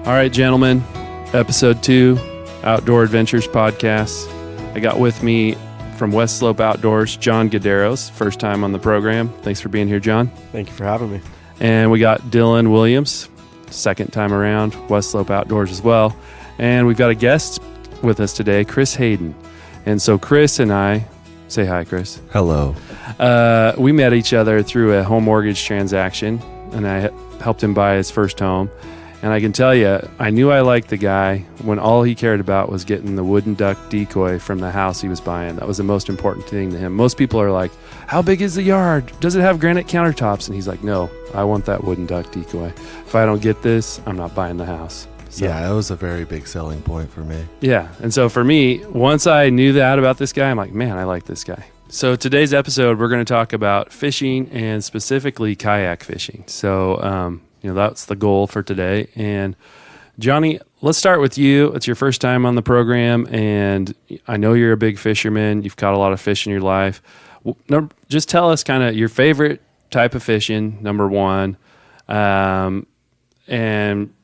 All right, gentlemen, episode 2, Outdoor Adventures Podcast. I got with me from West Slope Outdoors, John Guederos, first time on the program. Thanks for being here, John. Thank you for having me. And we got Dylan Williams, second time around, West Slope Outdoors as well. And we've got a guest with us today, Chris Hayden. And so Chris and I, say hi, Chris. Hello. We met each other through a home mortgage transaction, and I helped him buy his first home. And I can tell you, I knew I liked the guy when all he cared about was getting the wooden duck decoy from the house he was buying. That was the most important thing to him. Most people are like, how big is the yard? Does it have granite countertops? And he's like, no, I want that wooden duck decoy. If I don't get this, I'm not buying the house. So, yeah, that was a very big selling point for me. yeah. And so for me, once I knew that about this guy, I'm like, man, I like this guy. So today's episode, we're going to talk about fishing and specifically kayak fishing. So, that's the goal for today. And Johnny, let's start with you. It's your first time on the program, and I know you're a big fisherman. You've caught a lot of fish in your life. Just tell us kind of your favorite type of fishing, number one, and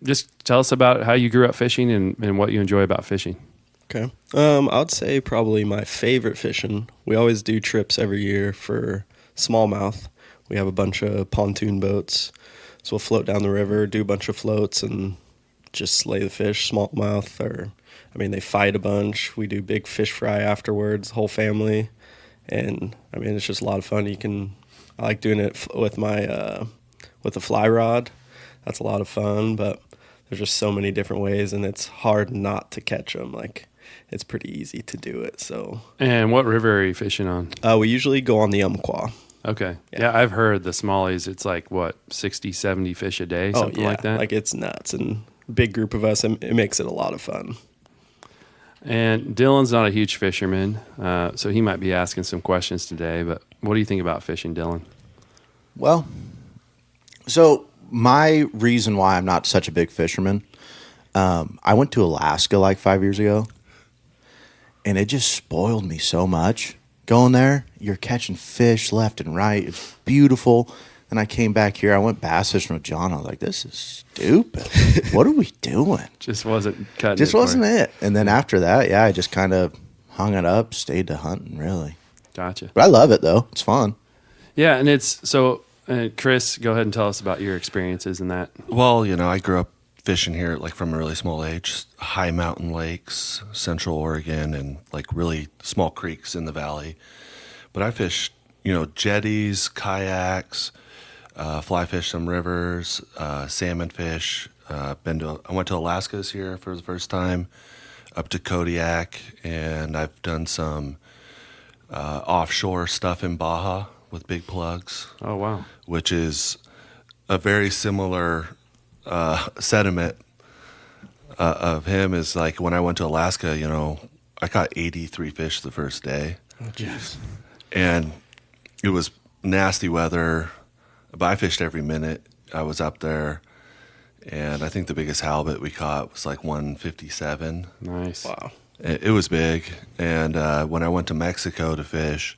just tell us about how you grew up fishing and what you enjoy about fishing. Okay. I'd say probably my favorite fishing. We always do trips every year for smallmouth. We have a bunch of pontoon boats. So we'll float down the river, do a bunch of floats, and just slay the fish, smallmouth. They fight a bunch. We do big fish fry afterwards, whole family. And, it's just a lot of fun. I like doing it with with a fly rod. That's a lot of fun, but there's just so many different ways, and it's hard not to catch them. It's pretty easy to do it. So. And what river are you fishing on? We usually go on the Umpqua. Okay. Yeah, I've heard the smallies, it's like, 60, 70 fish a day, something like that? It's nuts. And big group of us, it makes it a lot of fun. And Dylan's not a huge fisherman, so he might be asking some questions today, but what do you think about fishing, Dylan? Well, so my reason why I'm not such a big fisherman, I went to Alaska like 5 years ago, and it just spoiled me so much. Going there, you're catching fish left and right. It's beautiful. And I came back here. I went bass fishing with John. I was like, this is stupid. What are we doing? Just wasn't cutting Just wasn't it. And then after that, I just kind of hung it up, stayed to hunting, really. Gotcha. But I love it, though. It's fun. Yeah, and it's so, Chris, go ahead and tell us about your experiences in that. Well, I grew up fishing here from a really small age, high mountain lakes, Central Oregon, and really small creeks in the valley. But I fished, jetties, kayaks, fly fish some rivers, salmon fish. I went to Alaska this year for the first time, up to Kodiak, and I've done some offshore stuff in Baja with big plugs. Oh, wow. Which is a very similar sentiment of him is like when I went to Alaska, I caught 83 fish the first day. Oh, jeez. And it was nasty weather, but I fished every minute. I was up there, and I think the biggest halibut we caught was 157. Nice. Wow. It was big. And when I went to Mexico to fish,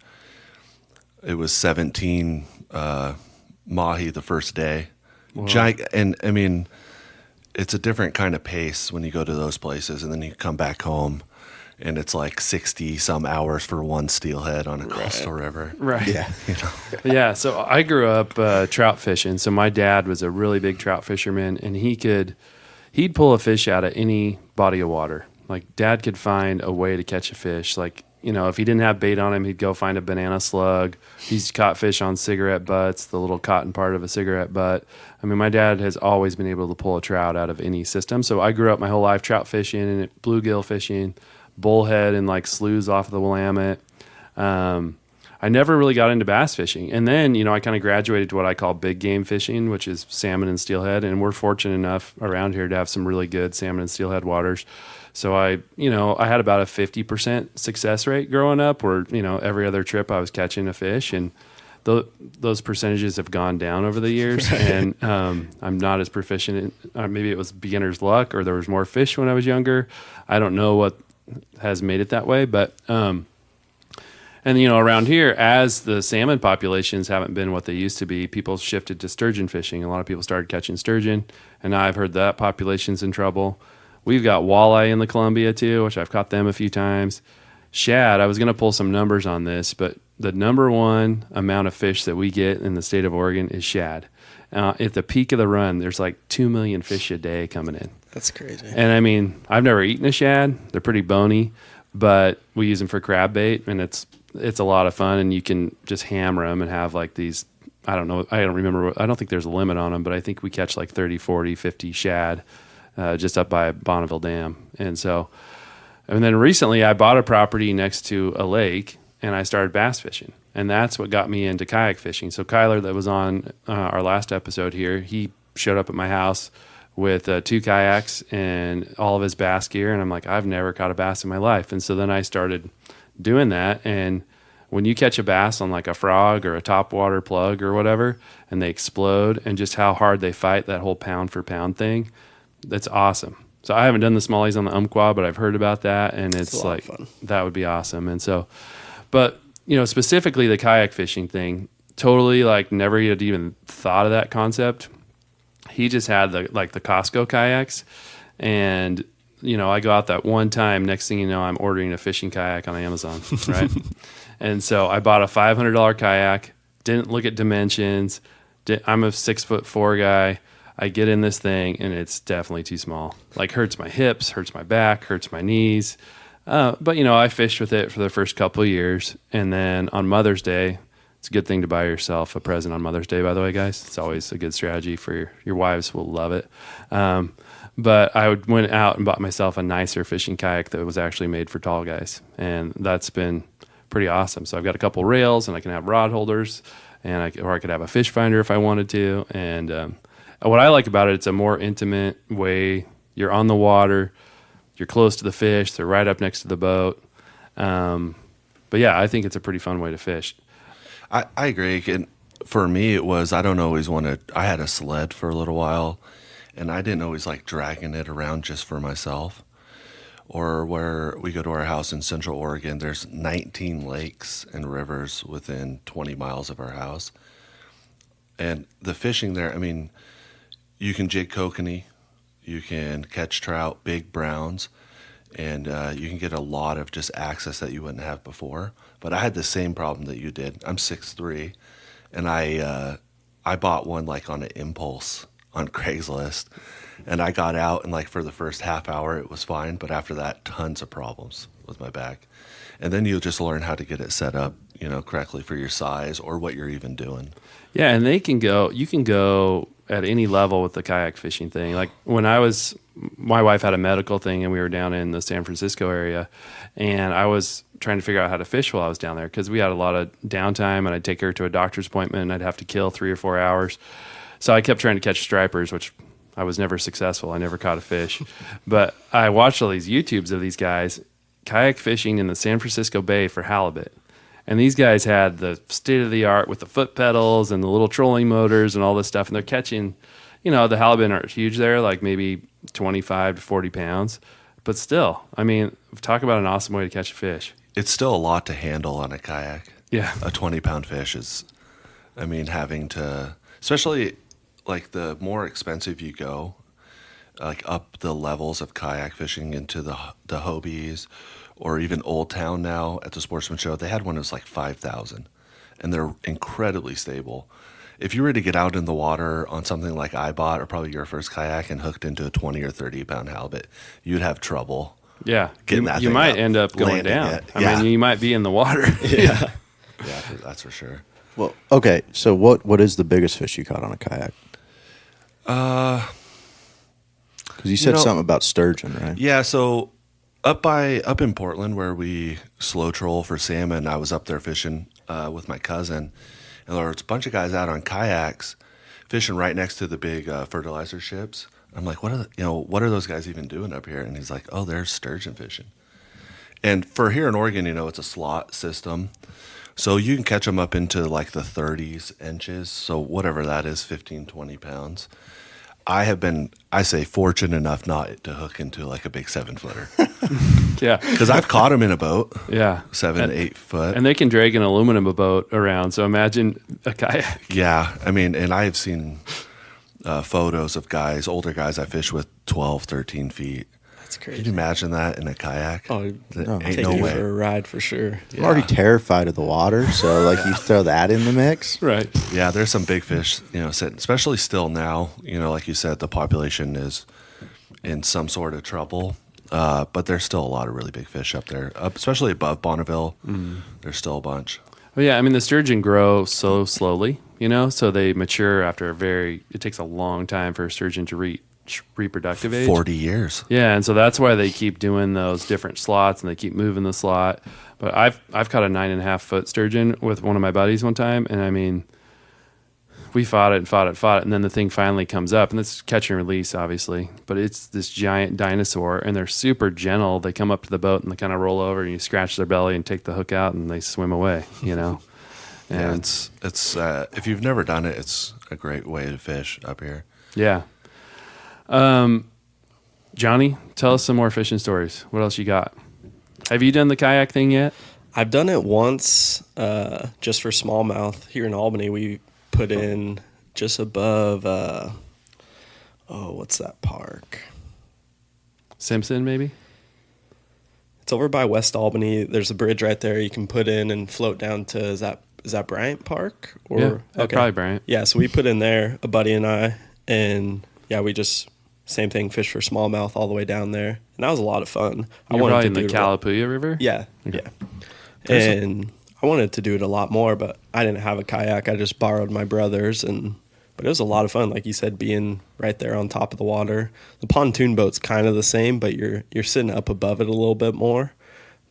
it was 17 mahi the first day. Wow. And it's a different kind of pace when you go to those places, and then you come back home, and it's 60 some hours for one steelhead on a coastal river. Right. Yeah. Yeah. So I grew up trout fishing. So my dad was a really big trout fisherman, and he'd pull a fish out of any body of water. Dad could find a way to catch a fish. If he didn't have bait on him, he'd go find a banana slug. He's caught fish on cigarette butts, the little cotton part of a cigarette butt. My dad has always been able to pull a trout out of any system. So I grew up my whole life trout fishing and bluegill fishing, bullhead and sloughs off the Willamette. I never really got into bass fishing. And then, I kind of graduated to what I call big game fishing, which is salmon and steelhead. And we're fortunate enough around here to have some really good salmon and steelhead waters. So I had about a 50% success rate growing up where, every other trip I was catching a fish, and those percentages have gone down over the years. And I'm not as proficient maybe it was beginner's luck or there was more fish when I was younger. I don't know what has made it that way, but And, around here, as the salmon populations haven't been what they used to be, people shifted to sturgeon fishing. A lot of people started catching sturgeon, and now I've heard that population's in trouble. We've got walleye in the Columbia, too, which I've caught them a few times. Shad, I was going to pull some numbers on this, but the number one amount of fish that we get in the state of Oregon is shad. At the peak of the run, there's like 2 million fish a day coming in. That's crazy. And I mean, I've never eaten a shad. They're pretty bony, but we use them for crab bait, and it's a lot of fun, and you can just hammer them and have like these, I don't know, I don't remember, I don't think there's a limit on them, but I think we catch like 30, 40, 50 shad just up by Bonneville Dam. And then recently I bought a property next to a lake, and I started bass fishing, and that's what got me into kayak fishing. So Kyler, that was on our last episode here, he showed up at my house with 2 kayaks and all of his bass gear, and I'm like, I've never caught a bass in my life. And so then I started doing that, and when you catch a bass on like a frog or a topwater plug or whatever, and they explode, and just how hard they fight, that whole pound for pound thing, that's awesome. So I haven't done the smallies on the Umpqua, but I've heard about that, and it's like, that would be awesome. And so, but specifically the kayak fishing thing, totally like never had even thought of that concept. He just had the Costco kayaks, and I go out that one time, next thing you know, I'm ordering a fishing kayak on Amazon, right? And so I bought a $500 kayak, didn't look at dimensions. I'm a 6'4" guy. I get in this thing, and it's definitely too small. Like, hurts my hips, hurts my back, hurts my knees. But, I fished with it for the first couple of years. And then on Mother's Day, it's a good thing to buy yourself a present on Mother's Day, by the way, guys. It's always a good strategy for your wives will love it. But I went out and bought myself a nicer fishing kayak that was actually made for tall guys. And that's been pretty awesome. So I've got a couple rails, and I can have rod holders, and I could have a fish finder if I wanted to. And what I like about it, it's a more intimate way. You're on the water. You're close to the fish. They're right up next to the boat. But yeah, I think it's a pretty fun way to fish. I agree. And for me, it was, I don't always want to, I had a sled for a little while, and I didn't always like dragging it around just for myself. Or where we go to our house in Central Oregon, there's 19 lakes and rivers within 20 miles of our house. And the fishing there, I mean, you can jig kokanee, you can catch trout, big browns, and you can get a lot of just access that you wouldn't have before. But I had the same problem that you did. I'm 6'3", and I bought one like on an impulse on Craigslist, and I got out, and like for the first half hour it was fine, but after that, tons of problems with my back. And then you'll just learn how to get it set up, correctly for your size or what you're even doing. Yeah, and you can go at any level with the kayak fishing thing. Like when my wife had a medical thing, and we were down in the San Francisco area, and I was trying to figure out how to fish while I was down there, because we had a lot of downtime, and I'd take her to a doctor's appointment, and I'd have to kill 3 or 4 hours. So I kept trying to catch stripers, which I was never successful. I never caught a fish. But I watched all these YouTubes of these guys kayak fishing in the San Francisco Bay for halibut. And these guys had the state-of-the-art with the foot pedals and the little trolling motors and all this stuff. And they're catching, the halibut aren't huge there, like maybe 25 to 40 pounds. But still, I mean, talk about an awesome way to catch a fish. It's still a lot to handle on a kayak. Yeah. A 20-pound fish is, having to, especially like the more expensive you go, like up the levels of kayak fishing into the Hobies, or even Old Town now at the Sportsman Show, they had one that was like 5,000, and they're incredibly stable. If you were to get out in the water on something like I bought, or probably your first kayak, and hooked into a 20 or 30 pound halibut, you'd have trouble. Yeah, getting that. You might end up going down. It. Yeah. I mean, you might be in the water. Yeah. Yeah, that's for sure. Well, okay. So what is the biggest fish you caught on a kayak? Because you said something about sturgeon, right? Yeah. So up in Portland, where we slow troll for salmon, I was up there fishing with my cousin, and there was a bunch of guys out on kayaks fishing right next to the big fertilizer ships. I'm like, what are those guys even doing up here? And he's like, oh, they're sturgeon fishing. And for here in Oregon, it's a slot system. So you can catch them up into like the 30s inches. So whatever that is, 15, 20 pounds. I say fortunate enough not to hook into like a big 7-footer Yeah. because I've caught them in a boat, Yeah. 7, 8 foot. And they can drag an aluminum boat around. So imagine a kayak. Yeah. I mean, and I've seen photos of guys, older guys I fish with 12, 13 feet. That's Can crazy. you imagine that in a kayak? Oh, Ain't take no you way. for a ride for sure. I'm already terrified of the water, so like you throw that in the mix. Right. Yeah, there's some big fish, sitting, especially still now. Like you said, the population is in some sort of trouble, but there's still a lot of really big fish up there, especially above Bonneville. There's still a bunch. Well, yeah. I mean, the sturgeon grow so slowly, so they mature after it takes a long time for a sturgeon to reach reproductive age. 40 years. Yeah, and so that's why they keep doing those different slots and they keep moving the slot. But I've caught a 9.5 foot sturgeon with one of my buddies one time, and I mean, we fought it, and then the thing finally comes up, and it's catch and release, obviously. But it's this giant dinosaur, and they're super gentle. They come up to the boat and they kind of roll over, and you scratch their belly and take the hook out, and they swim away. Yeah, And it's if you've never done it, it's a great way to fish up here. yeah. Johnny, tell us some more fishing stories. What else you got? Have you done the kayak thing yet? I've done it once, just for smallmouth here in Albany. We put in just above, what's that park? Simpson, maybe? It's over by West Albany. There's a bridge right there. You can put in and float down to, is that Bryant Park? Yeah, probably Bryant. Yeah, so we put in there, a buddy and I, and yeah, we just, same thing, fish for smallmouth all the way down there. And that was a lot of fun. You're probably in the Calapooya River? Yeah, yeah. And I wanted to do it a lot more, but I didn't have a kayak. I just borrowed my brother's, but it was a lot of fun. Like you said, being right there on top of the water. The pontoon boat's kind of the same, but you're sitting up above it a little bit more.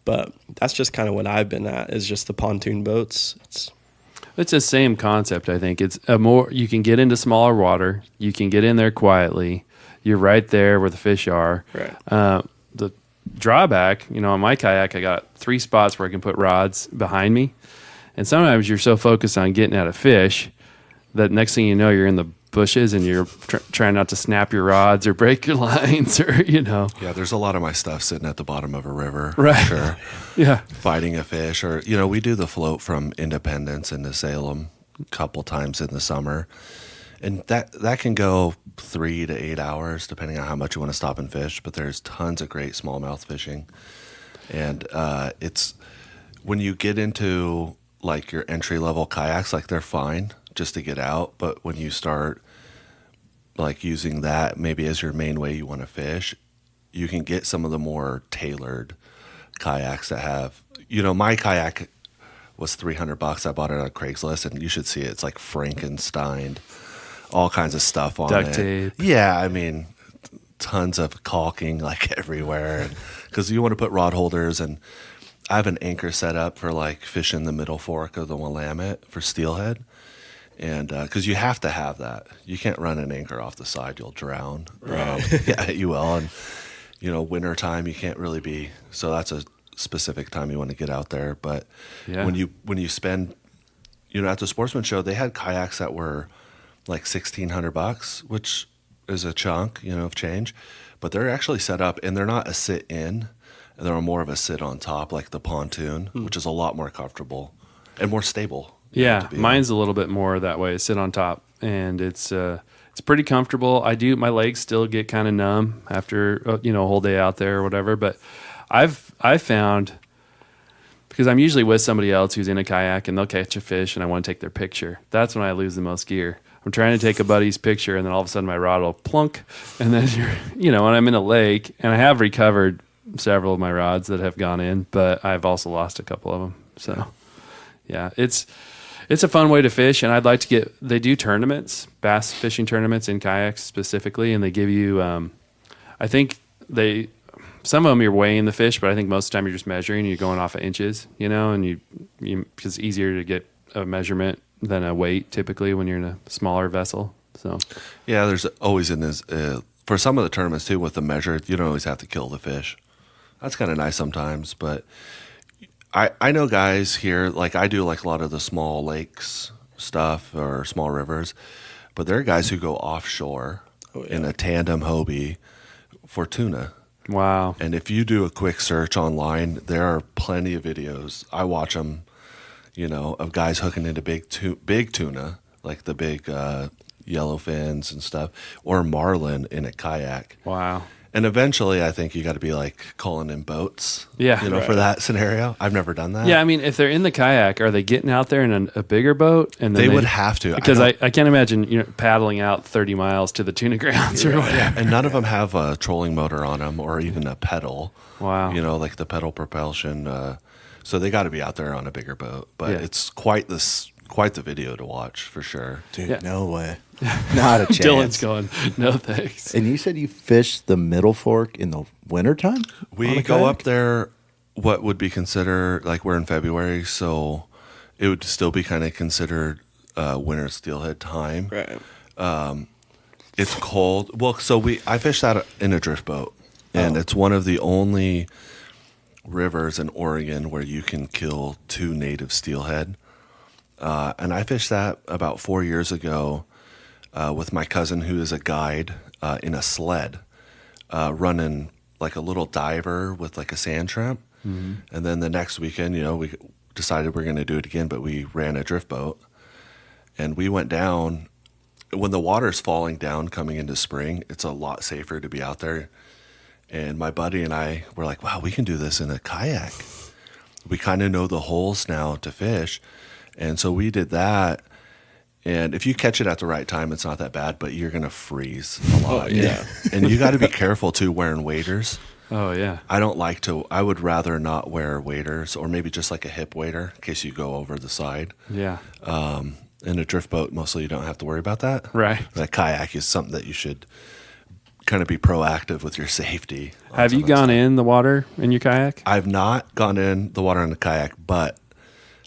But that's just kind of what I've been at, is just the pontoon boats. It's the same concept, I think. It's you can get into smaller water. You can get in there quietly. You're right there where the fish are. Right. The drawback, on my kayak, I got 3 spots where I can put rods behind me. And sometimes you're so focused on getting at a fish that next thing you know, you're in the bushes and you're trying not to snap your rods or break your lines or. Yeah, there's a lot of my stuff sitting at the bottom of a river. Right. For sure. Yeah. Fighting a fish, or we do the float from Independence into Salem a couple times in the summer, and that can go 3 to 8 hours depending on how much you want to stop and fish. But there's tons of great smallmouth fishing, and it's when you get into like your entry level kayaks, like they're fine just to get out, but when you start like using that maybe as your main way you want to fish, you can get some of the more tailored kayaks that have, my kayak was $300. I bought it on Craigslist, and you should see it. It's like Frankenstein, all kinds of stuff on Duct it. tape. Yeah, I mean, tons of caulking like everywhere, because you want to put rod holders, and I have an anchor set up for like fishing the middle fork of the Willamette for steelhead. And because you have to have that, you can't run an anchor off the side; you'll drown. Right. Yeah, you will. And winter time you can't really be. So that's a specific time you want to get out there. But Yeah. when you spend, at the Sportsman Show, they had kayaks that were like $1,600, which is a chunk, of change. But they're actually set up, and they're not a sit in; they're more of a sit on top, like the pontoon, which is a lot more comfortable and more stable. Yeah, to be mine's a little bit more that way. Sit on top, and it's pretty comfortable. My legs still get kind of numb after a whole day out there or whatever. But I've found, because I'm usually with somebody else who's in a kayak and they'll catch a fish and I want to take their picture. That's when I lose the most gear. I'm trying to take a buddy's picture and then all of a sudden my rod will plunk, and then when I'm in a lake, and I have recovered several of my rods that have gone in, but I've also lost a couple of them. So yeah, it's a fun way to fish, and I'd like to they do tournaments, bass fishing tournaments in kayaks specifically, and they give you, I think some of them you're weighing the fish, but I think most of the time you're just measuring, and you're going off of inches, and you because it's easier to get a measurement than a weight typically when you're in a smaller vessel. So Yeah, there's always in this, for some of the tournaments too, with the measure, you don't always have to kill the fish. That's kind of nice sometimes, but I know guys here, like I do like a lot of the small lakes stuff or small rivers, but there are guys who go offshore in a tandem Hobie for tuna. Wow. And if you do a quick search online, there are plenty of videos. I watch them, of guys hooking into big tuna, like the big yellowfins and stuff, or marlin in a kayak. Wow. And eventually, I think you got to be like calling in boats, Yeah. for that scenario. I've never done that. Yeah, I mean, if they're in the kayak, are they getting out there in a bigger boat? And then They would have to. Because I can't imagine paddling out 30 miles to the tuna grounds or whatever. Yeah, and none of them have a trolling motor on them or even a pedal. Wow. Like the pedal propulsion. So they got to be out there on a bigger boat. But Yeah. it's quite the video to watch for sure. Dude, Yeah. no way. Not a chance. Dylan's going, no thanks. And you said you fished the Middle Fork in the wintertime? We go up there what would be considered, like we're in February, so it would still be kind of considered winter steelhead time. Right. It's cold. Well, so I fished that in a drift boat, and it's one of the only rivers in Oregon where you can kill 2 native steelhead. And I fished that about 4 years ago with my cousin, who is a guide, in a sled, running like a little diver with like a sand shrimp. Mm-hmm. And then the next weekend, we decided we're going to do it again, but we ran a drift boat. And we went down. When the water's falling down coming into spring, it's a lot safer to be out there. And my buddy and I were like, wow, we can do this in a kayak. We kind of know the holes now to fish. And so we did that. And if you catch it at the right time, it's not that bad, but you're going to freeze a lot. Yeah. And you got to be careful too wearing waders. Oh, yeah. I would rather not wear waders, or maybe just like a hip wader in case you go over the side. Yeah. In a drift boat, mostly you don't have to worry about that. Right. A kayak is something that you should kind of be proactive with your safety. Have you gone in the water in your kayak? I've not gone in the water in the kayak, but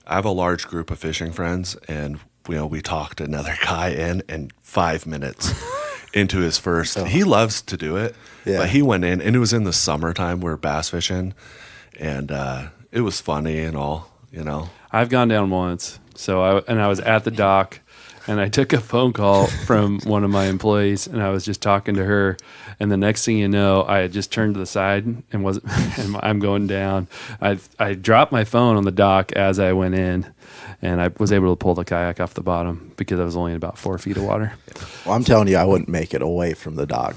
I have a large group of fishing friends, and we talked another guy in 5 minutes into his first. He loves to do it, but he went in, and it was in the summertime. We were bass fishing, and it was funny and all. I've gone down once. I was at the dock, and I took a phone call from one of my employees, and I was just talking to her. And the next thing you know, I had just turned to the side and I'm going down. I dropped my phone on the dock as I went in, and I was able to pull the kayak off the bottom because I was only in about 4 feet of water. Well, I'm telling you, I wouldn't make it away from the dock.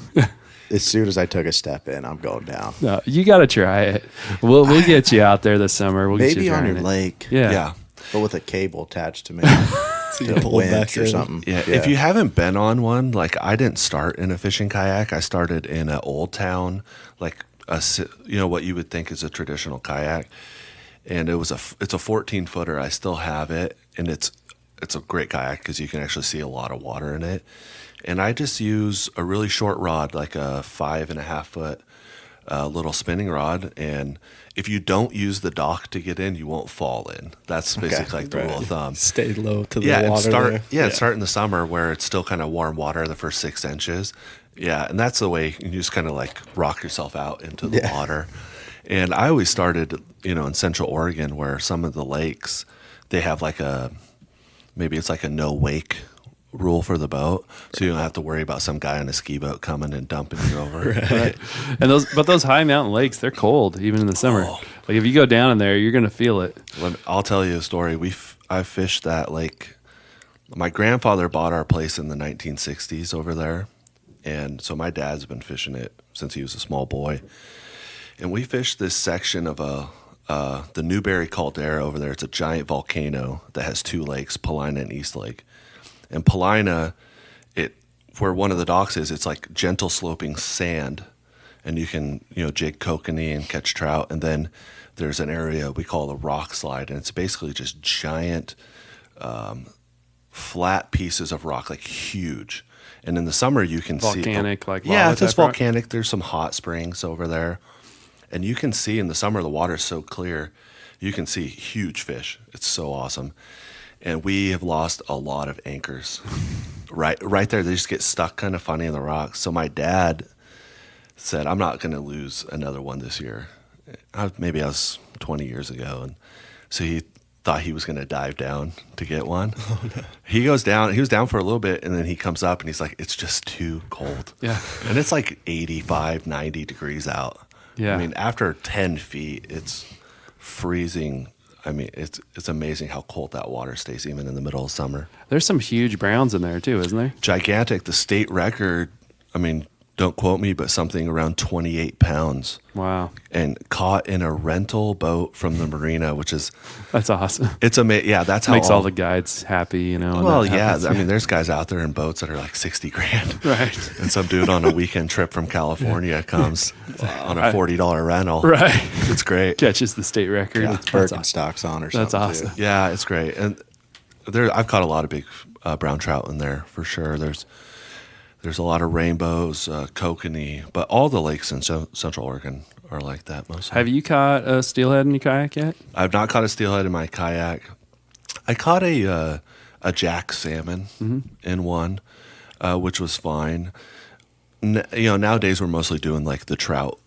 As soon as I took a step in, I'm going down. No, you got to try it. We'll get you out there this summer. We'll get Maybe you on trying your it. lake. Yeah. But with a cable attached to me. So you to pull it back winch or in. something. Yeah, if you haven't been on one, like I didn't start in a fishing kayak. I started in an old town, like what you would think is a traditional kayak, and it's a 14-footer. I still have it, and it's a great kayak because you can actually see a lot of water in it. And I just use a really short rod, like a 5.5 foot little spinning rod, and if you don't use the dock to get in, you won't fall in. That's basically like the rule of thumb. Stay low to the And water. start in the summer where it's still kind of warm water the first 6 inches. Yeah, and that's the way you just kind of like rock yourself out into the water. And I always started, in Central Oregon where some of the lakes, they have like maybe it's like a no wake rule for the boat, so you don't have to worry about some guy on a ski boat coming and dumping you over. Right. And those high mountain lakes, they're cold even in the summer. Like if you go down in there, you're going to feel it. I'll tell you a story. I fished that lake. My grandfather bought our place in the 1960s over there, and so my dad's been fishing it since he was a small boy. And we fished this section of the Newberry Caldera over there. It's a giant volcano that has 2 lakes, Paulina and East Lake. And Paulina, where one of the docks is, it's like gentle sloping sand, and you can jig kokanee and catch trout. And then there's an area we call the rock slide, and it's basically just giant flat pieces of rock, like huge. And in the summer you can Volcanic, see like yeah, lava it's just type rock? volcanic. There's some hot springs over there, and you can see in the summer the water's so clear, you can see huge fish. It's so awesome. And we have lost a lot of anchors. Right there, they just get stuck kind of funny in the rocks. So my dad said, I'm not going to lose another one this year. Maybe I was 20 years ago. And so he thought he was going to dive down to get one. He goes down. He was down for a little bit, and then he comes up, and he's like, it's just too cold. Yeah. And it's like 85, 90 degrees out. Yeah. I mean, after 10 feet, it's freezing. I mean, it's amazing how cold that water stays even in the middle of summer. There's some huge browns in there too, isn't there? Gigantic. The state record, I mean, don't quote me, but something around 28 pounds. Wow. And caught in a rental boat from the marina, which is... That's awesome. It's amazing. Yeah, that's how... Makes all the guides happy, you know. Well, and that yeah. happens. I mean, there's guys out there in boats that are like 60 grand. Right. And some dude on a weekend trip from California comes on a $40 rental. Right. It's great. Catches the state record. Yeah, That's awesome. Birkenstocks on or That's something. awesome. Too. Yeah, it's great. And I've caught a lot of big brown trout in there for sure. There's a lot of rainbows, kokanee, but all the lakes in Central Oregon are like that mostly. Have you caught a steelhead in your kayak yet? I've not caught a steelhead in my kayak. I caught a jack salmon in one, which was fine. Nowadays we're mostly doing like the trout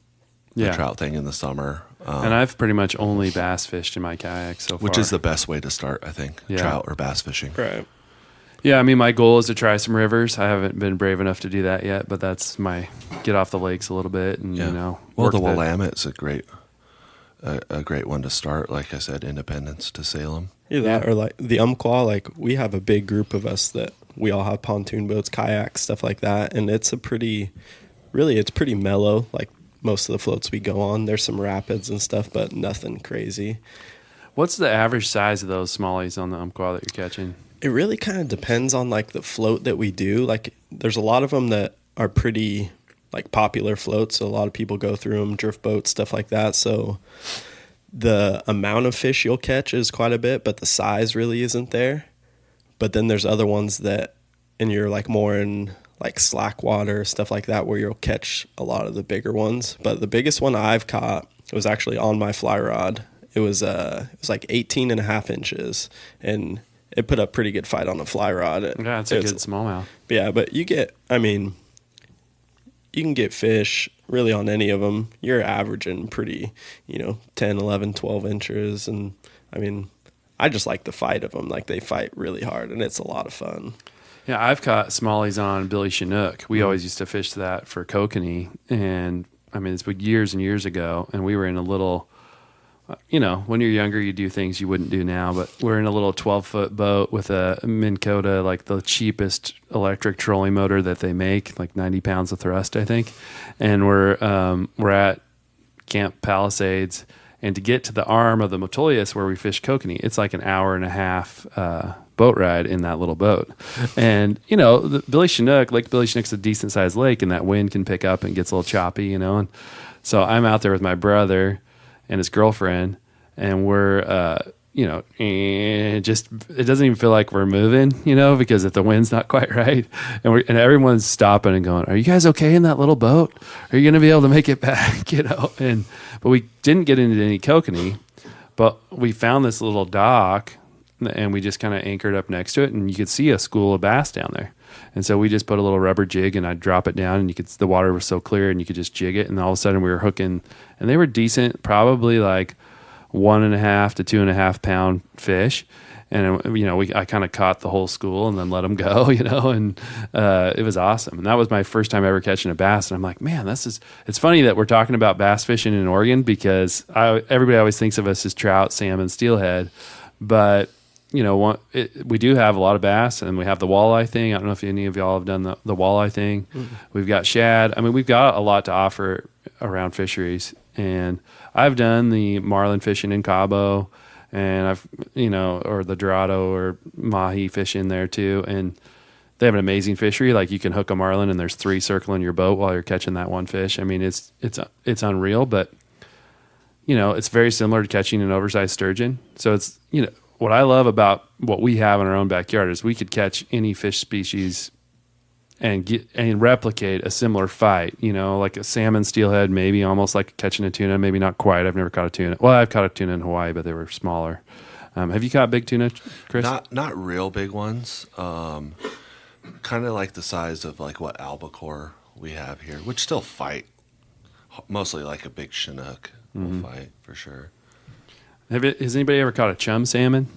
thing in the summer. And I've pretty much only bass fished in my kayak so far. Which is the best way to start, I think. Yeah. Trout or bass fishing. Right. Yeah, I mean, my goal is to try some rivers. I haven't been brave enough to do that yet, but that's my get off the lakes a little bit and, Well, work the the- Willamette's a great one to start. Like I said, Independence to Salem. Either that or like the Umpqua, like we have a big group of us that we all have pontoon boats, kayaks, stuff like that. And it's pretty mellow. Like most of the floats we go on, there's some rapids and stuff, but nothing crazy. What's the average size of those smallies on the Umpqua that you're catching? It really kind of depends on like the float that we do. Like there's a lot of them that are pretty like popular floats. So a lot of people go through them, drift boats, stuff like that. So the amount of fish you'll catch is quite a bit, but the size really isn't there. But then there's other ones that, and you're like more in like slack water, stuff like that, where you'll catch a lot of the bigger ones. But the biggest one I've caught was actually on my fly rod. It was like 18 and a half inches, and it put up pretty good fight on a fly rod. Yeah, it's a good smallmouth. Yeah, but you can get fish really on any of them. You're averaging pretty, 10, 11, 12 inches. And I mean, I just like the fight of them. Like they fight really hard and it's a lot of fun. Yeah, I've caught smallies on Billy Chinook. We always used to fish that for kokanee. And I mean, it's years and years ago. And we were in a little, when you're younger, you do things you wouldn't do now. But we're in a little 12-foot boat with a Minn Kota, like the cheapest electric trolling motor that they make, like 90 pounds of thrust, I think. And we're at Camp Palisades. And to get to the arm of the Metolius where we fish kokanee, it's like an hour and a half boat ride in that little boat. And, the Billy Chinook, Lake Billy Chinook's a decent sized lake, and that wind can pick up and gets a little choppy, And so I'm out there with my brother and his girlfriend, and we're, it doesn't even feel like we're moving, because if the wind's not quite right, and everyone's stopping and going, "Are you guys okay in that little boat? Are you going to be able to make it back?" But we didn't get into any kokanee, but we found this little dock, and we just kind of anchored up next to it, and you could see a school of bass down there. And so we just put a little rubber jig, and I'd drop it down, and the water was so clear, and you could just jig it, and all of a sudden we were hooking, and they were decent, probably like 1.5 to 2.5 pound fish. And I kind of caught the whole school and then let them go, and it was awesome. And that was my first time ever catching a bass. And I'm like, man, it's funny that we're talking about bass fishing in Oregon, because everybody always thinks of us as trout, salmon, steelhead, but we do have a lot of bass, and we have the walleye thing. I don't know if any of y'all have done the walleye thing. Mm-hmm. We've got shad. I mean, we've got a lot to offer around fisheries. And I've done the marlin fishing in Cabo, and I've, or the Dorado or mahi fishing there too. And they have an amazing fishery. Like you can hook a marlin and there's 3 circling your boat while you're catching that one fish. I mean, it's unreal, but it's very similar to catching an oversized sturgeon. So it's, what I love about what we have in our own backyard is we could catch any fish species and replicate a similar fight, like a salmon, steelhead, maybe almost like catching a tuna, maybe not quite. I've never caught a tuna. Well, I've caught a tuna in Hawaii, but they were smaller. Have you caught big tuna, Chris? Not real big ones. Kind of like the size of like what albacore we have here, which still fight. Mostly like a big Chinook will fight for sure. Has anybody ever caught a chum salmon?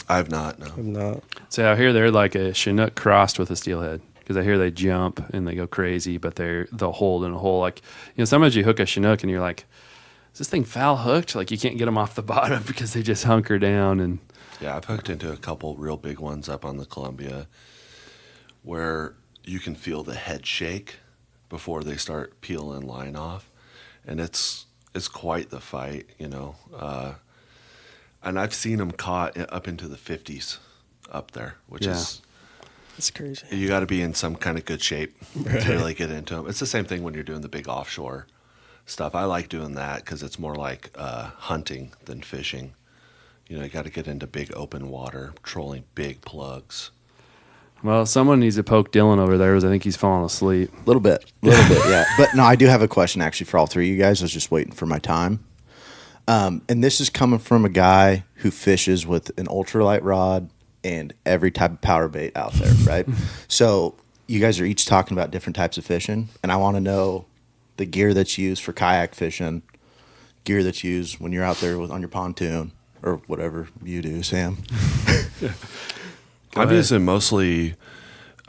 I've not. No. I'm not. So out here they're like a Chinook crossed with a steelhead, because I hear they jump and they go crazy, but they'll hold in a hole. Like, sometimes you hook a Chinook and you're like, is this thing foul hooked? Like, you can't get them off the bottom because they just hunker down. And Yeah, I've hooked into a couple real big ones up on the Columbia where you can feel the head shake before they start peeling line off, and it's quite the fight, and I've seen them caught up into the 50s up there, which is That's crazy. you got to be in some kind of good shape to really get into them. It's the same thing when you're doing the big offshore stuff. I like doing that because it's more like hunting than fishing. You got to get into big open water, trolling big plugs. well, someone needs to poke Dylan over there, because I think he's falling asleep. A little bit, yeah. But no, I do have a question actually for all three of you guys. I was just waiting for my time. And this is coming from a guy who fishes with an ultralight rod and every type of power bait out there, right? So you guys are each talking about different types of fishing, and I want to know the gear that's used for kayak fishing, gear that's used when you're out there on your pontoon, or whatever you do, Sam. I'm using mostly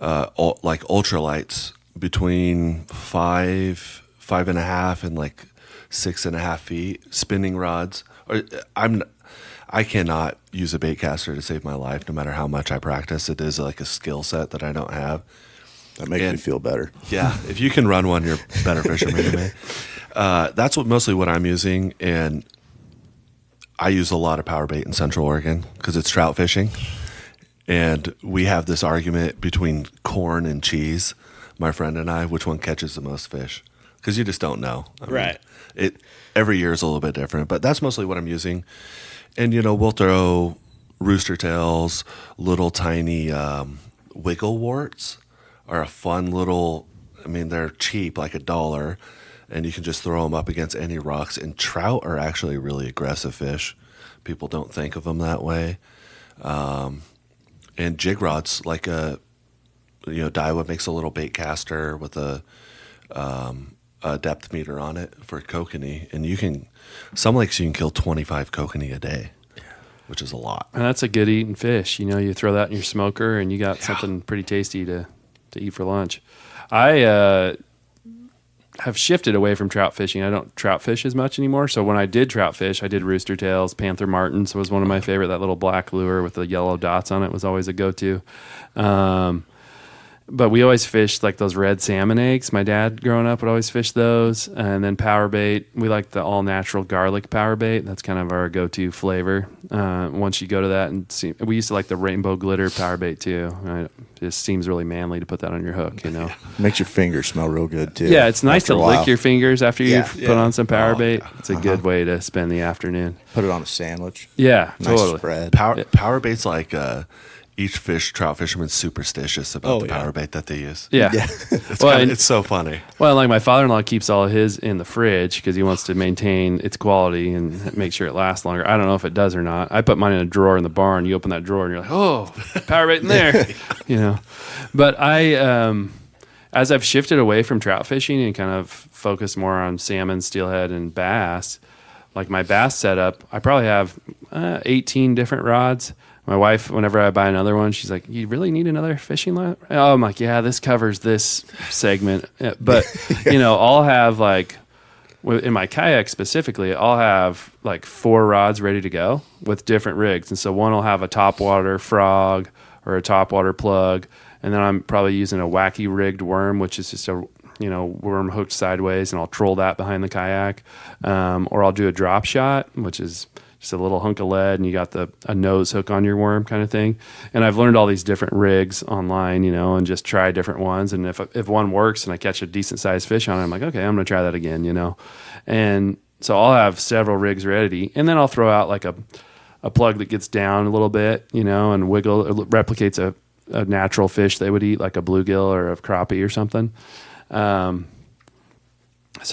like ultralights between 5.5 and like 6.5 feet, spinning rods. I cannot use a bait caster to save my life, no matter how much I practice. It is like a skill set that I don't have. That makes me feel better. Yeah, if you can run one, you're a better fisherman than me. That's mostly what I'm using, and I use a lot of power bait in Central Oregon because it's trout fishing. And we have this argument between corn and cheese, my friend and I, which one catches the most fish, because you just don't know. I mean, every year is a little bit different, but that's mostly what I'm using. And, we'll throw rooster tails, little tiny wiggle warts are a fun little, they're cheap, like $1, and you can just throw them up against any rocks. And trout are actually really aggressive fish. People don't think of them that way. And jig rods, like Daiwa makes a little bait caster with a depth meter on it for kokanee, and some lakes you can kill 25 kokanee a day, which is a lot. And that's a good eating fish. You throw that in your smoker and you got something pretty tasty to eat for lunch. I have shifted away from trout fishing. I don't trout fish as much anymore. So when I did trout fish, I did rooster tails. Panther martins was one of my favorite. That little black lure with the yellow dots on it was always a go-to. But we always fished like those red salmon eggs. My dad growing up would always fish those. And then power bait. We like the all natural garlic power bait. That's kind of our go-to flavor. Once you go to that and see, we used to like the rainbow glitter power bait too. It just seems really manly to put that on your hook, Makes your fingers smell real good too. Yeah, it's nice after to a while. lick your fingers after you've put on some power bait. yeah. It's a good way to spend the afternoon. Put it on a sandwich. Yeah, Nice totally. spread. Power bait's like each trout fisherman's superstitious about the power bait that they use. Yeah. It's so funny. Well, like my father-in-law keeps all of his in the fridge because he wants to maintain its quality and make sure it lasts longer. I don't know if it does or not. I put mine in a drawer in the barn. You open that drawer and you're like, oh, power bait in there, But as I've shifted away from trout fishing and kind of focused more on salmon, steelhead, and bass, like my bass setup, I probably have 18 different rods. My wife, whenever I buy another one, she's like, you really need another fishing line? Oh, I'm like, yeah, this covers this segment. But, I'll have in my kayak specifically, I'll have like 4 rods ready to go with different rigs. And so one will have a topwater frog or a topwater plug. And then I'm probably using a wacky rigged worm, which is just a worm hooked sideways, and I'll troll that behind the kayak. Or I'll do a drop shot, which is just a little hunk of lead, and you got a nose hook on your worm kind of thing. And I've learned all these different rigs online, and just try different ones. And if one works and I catch a decent sized fish on it, I'm like, okay, I'm going to try that again, And so I'll have several rigs ready, and then I'll throw out like a plug that gets down a little bit, and wiggle. It replicates a natural fish they would eat, like a bluegill or a crappie or something. So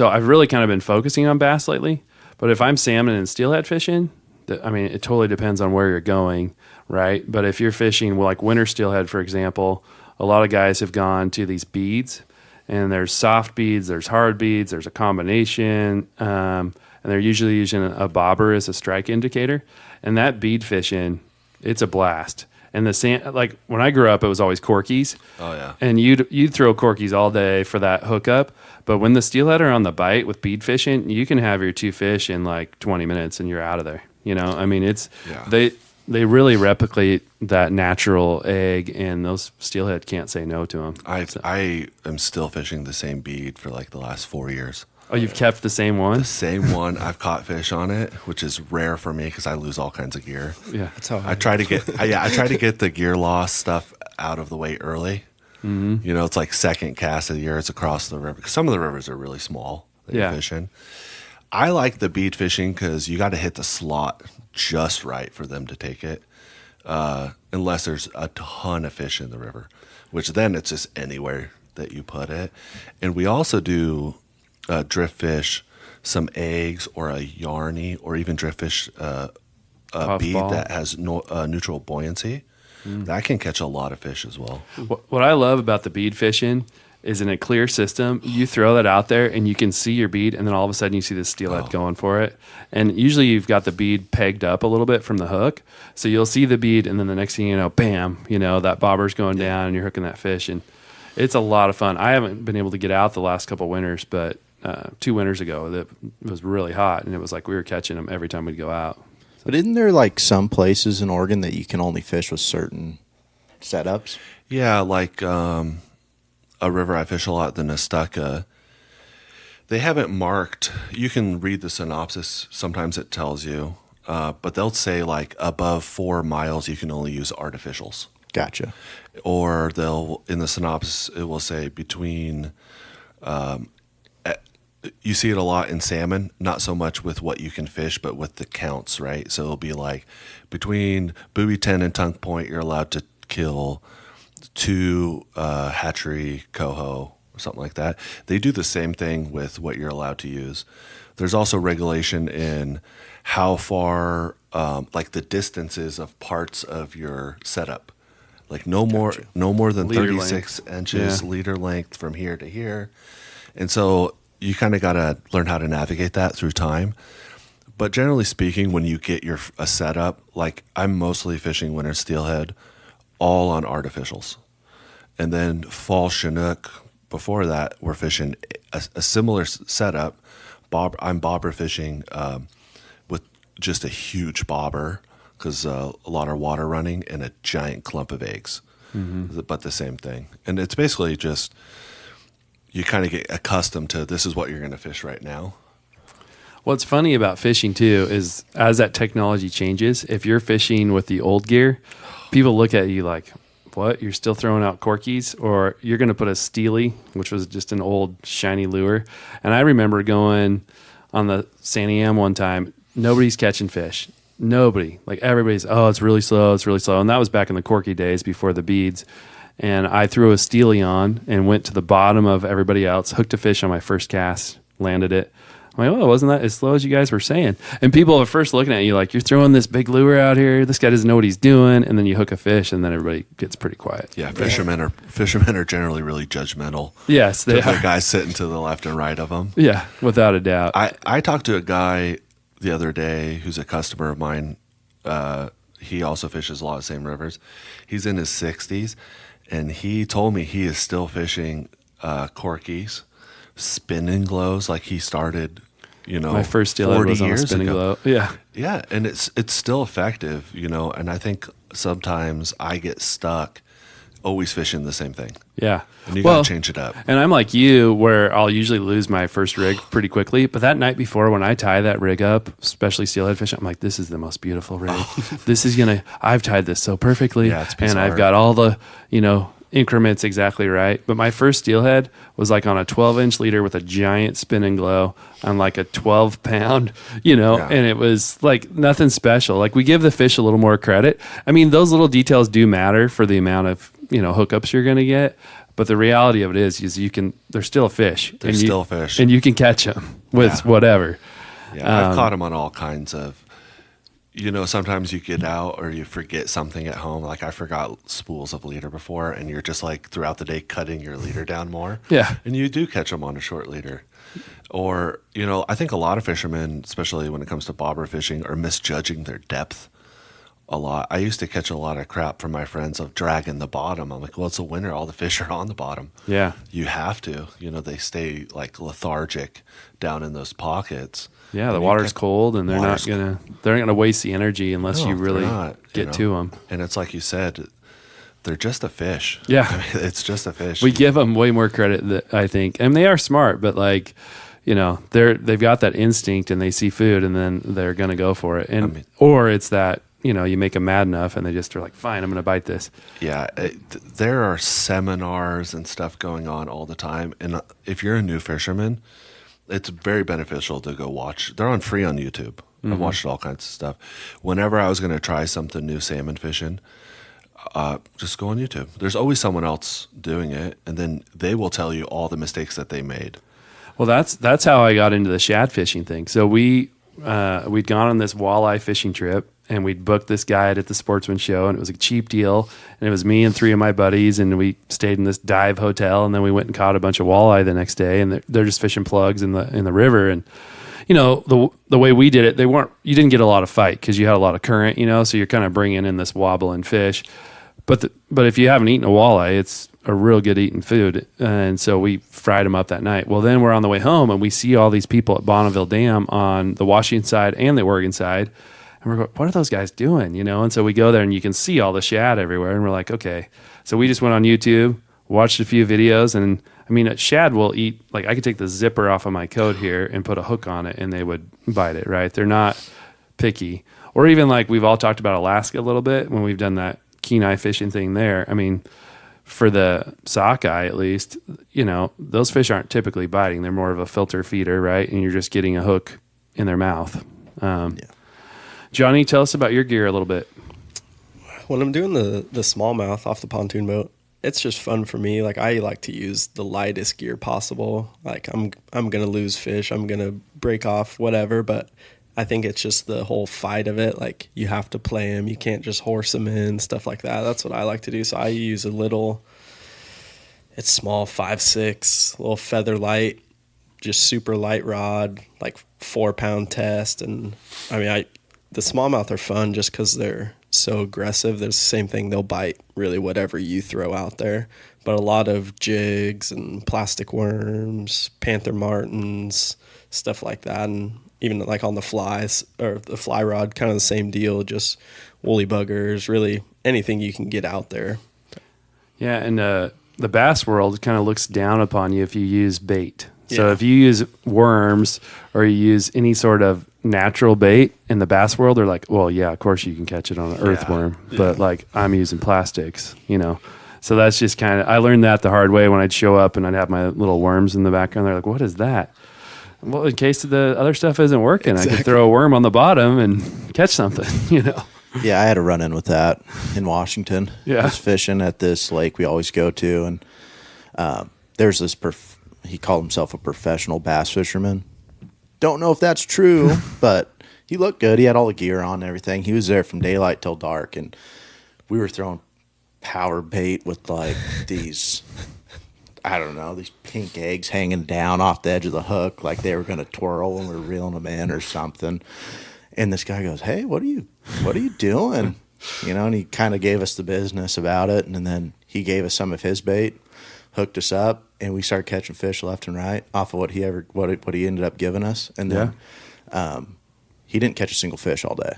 I've really kind of been focusing on bass lately. But if I'm salmon and steelhead fishing, it totally depends on where you're going, right? But if you're fishing like winter steelhead, for example, a lot of guys have gone to these beads, and there's soft beads, there's hard beads, there's a combination. And and they're usually using a bobber as a strike indicator. And that bead fishing, it's a blast. And the sand, like when I grew up, it was always corkies. Oh yeah. And you'd throw corkies all day for that hookup. But when the steelhead are on the bite with bead fishing, you can have your 2 fish in like 20 minutes and you're out of there. You know, I mean, they really replicate that natural egg, and those steelhead can't say no to them. I am still fishing the same bead for like the last 4 years. Oh, you've kept the same one? The same one. I've caught fish on it, which is rare for me because I lose all kinds of gear. Yeah. That's how I try to get the gear loss stuff out of the way early. Mm-hmm. You know, it's like second cast of the year. It's across the river. 'Cause some of the rivers are really small that you're fishing. I like the bead fishing because you got to hit the slot just right for them to take it, unless there's a ton of fish in the river, which then it's just anywhere that you put it. And we also do drift fish, some eggs, or a yarny, or even drift fish a bead ball that has neutral buoyancy. That can catch a lot of fish as well. What I love about the bead fishing is in a clear system, you throw that out there and you can see your bead, and then all of a sudden you see the steelhead going for it. And usually you've got the bead pegged up a little bit from the hook. So you'll see the bead, and then the next thing you know, bam, you know, that bobber's going down and you're hooking that fish. And it's a lot of fun. I haven't been able to get out the last couple winters, but 2 winters ago, it was really hot, and it was like we were catching them every time we'd go out. But isn't there like some places in Oregon that you can only fish with certain setups? Yeah, like a river I fish a lot, the Nestucca. They haven't marked. You can read the synopsis. Sometimes it tells you, but they'll say like above 4 miles you can only use artificials. Gotcha. Or they'll in the synopsis it will say between. You see it a lot in salmon, not so much with what you can fish, but with the counts, right? So it'll be like between booby 10 and tongue point, you're allowed to kill 2 hatchery coho or something like that. They do the same thing with what you're allowed to use. There's also regulation in how far, like the distances of parts of your setup. Like no more than Leader 36 length. inches Yeah. leader length from here to here. And so you kind of got to learn how to navigate that through time. But generally speaking, when you get a setup, like I'm mostly fishing winter steelhead, all on artificials. And then fall Chinook, before that, we're fishing a similar setup. I'm bobber fishing with just a huge bobber because a lot of water running and a giant clump of eggs. Mm-hmm. But the same thing. And it's basically just... you kind of get accustomed to this is what you're going to fish right now. What's funny about fishing too is as that technology changes, if you're fishing with the old gear, people look at you like, what? You're still throwing out corkies? Or you're going to put a steely, which was just an old shiny lure. And I remember going on the Sandy Am one time, nobody's catching fish. Nobody. Like everybody's, oh, it's really slow. It's really slow. And that was back in the corky days before the beads. And I threw a steely on and went to the bottom of everybody else, hooked a fish on my first cast, landed it. I'm like, oh, wasn't that as slow as you guys were saying? And people are first looking at you like, you're throwing this big lure out here. This guy doesn't know what he's doing. And then you hook a fish, and then everybody gets pretty quiet. Yeah, fishermen are generally really judgmental. Yes, they to are. the guys sitting to the left and right of them. Yeah, without a doubt. I talked to a guy the other day who's a customer of mine. He also fishes a lot of the same rivers. He's in his 60s, and he told me he is still fishing corkies, spinning glows like he started, my first steelhead was on a spinning glow. Yeah. Yeah, and it's still effective, and I think sometimes I get stuck always fishing the same thing. Yeah. And you got to change it up. And I'm like you, where I'll usually lose my first rig pretty quickly. But that night before, when I tie that rig up, especially steelhead fishing, I'm like, this is the most beautiful rig. I've tied this so perfectly. Yeah, it's a piece and of I've art. got all the, increments exactly right. But my first steelhead was like on a 12-inch leader with a giant spinning glow on like a 12-pound, and it was like nothing special. Like we give the fish a little more credit. I mean, those little details do matter for the amount of, hookups you're going to get. But the reality of it is they're still a fish. They're still a fish. And you can catch them with whatever. Yeah, I've caught them on all kinds of, sometimes you get out or you forget something at home. Like I forgot spools of leader before, and you're just like throughout the day cutting your leader down more. Yeah. And you do catch them on a short leader. Or, I think a lot of fishermen, especially when it comes to bobber fishing, are misjudging their depth a lot. I used to catch a lot of crap from my friends of dragging the bottom. I'm like, well, it's a winter. All the fish are on the bottom. Yeah. You have to. They stay like lethargic down in those pockets. Yeah, the And water's cold, and they're not gonna waste the energy unless No, you really they're not, get to them. And it's like you said, they're just a fish. Yeah. I mean, it's just a fish. We give them way more credit, I think, and they are smart. But they've got that instinct, and they see food, and then they're gonna go for it. And or it's that you make them mad enough, and they just are like, fine, I'm gonna bite this. Yeah, there are seminars and stuff going on all the time, and if you're a new fisherman, it's very beneficial to go watch. They're on free on YouTube. I've watched all kinds of stuff. Whenever I was going to try something new, salmon fishing, just go on YouTube. There's always someone else doing it, and then they will tell you all the mistakes that they made. Well, that's how I got into the shad fishing thing. So we'd gone on this walleye fishing trip, and we'd booked this guide at the Sportsman Show, and it was a cheap deal. And it was me and 3 of my buddies, and we stayed in this dive hotel, and then we went and caught a bunch of walleye the next day, and they're just fishing plugs in the river. And the way we did it, you didn't get a lot of fight because you had a lot of current, so you're kind of bringing in this wobbling fish. But if you haven't eaten a walleye, it's a real good eating food. And so we fried them up that night. Well, then we're on the way home, and we see all these people at Bonneville Dam on the Washington side and the Oregon side. And we're going, what are those guys doing? And so we go there, and you can see all the shad everywhere. And we're like, okay. So we just went on YouTube, watched a few videos, and shad will eat, like I could take the zipper off of my coat here and put a hook on it, and they would bite it, right? They're not picky. Or even like we've all talked about Alaska a little bit when we've done that Kenai fishing thing there. For the sockeye at least, those fish aren't typically biting. They're more of a filter feeder, right? And you're just getting a hook in their mouth. Johnny, tell us about your gear a little bit. When I'm doing the smallmouth off the pontoon boat, it's just fun for me. Like I like to use the lightest gear possible. Like I'm gonna lose fish, I'm gonna break off, whatever. But I think it's just the whole fight of it. Like you have to play them, you can't just horse them in, stuff like that. That's what I like to do. So I use it's small, 5.6, little feather light, just super light rod, like 4-pound test, and the smallmouth are fun just because they're so aggressive. There's the same thing. They'll bite really whatever you throw out there. But a lot of jigs and plastic worms, panther martins, stuff like that. And even like on the flies or the fly rod, kind of the same deal, just woolly buggers, really anything you can get out there. Yeah, and the bass world kind of looks down upon you if you use bait. So if you use worms or you use any sort of natural bait in the bass world, they're like, well, yeah, of course you can catch it on an earthworm, but like I'm using plastics, So that's just kind of, I learned that the hard way when I'd show up and I'd have my little worms in the background. They're like, what is that? Well, in case the other stuff isn't working, I could throw a worm on the bottom and catch something, Yeah, I had a run-in with that in Washington. Yeah. I was fishing at this lake we always go to, and there's this he called himself a professional bass fisherman. Don't know if that's true, but he looked good. He had all the gear on and everything. He was there from daylight till dark, and we were throwing power bait with like these, I don't know, these pink eggs hanging down off the edge of the hook like they were going to twirl when we were reeling them in or something. And this guy goes, hey, what are you doing? And he kind of gave us the business about it, and then he gave us some of his bait, hooked us up, and we started catching fish left and right off of what he ended up giving us. And then he didn't catch a single fish all day.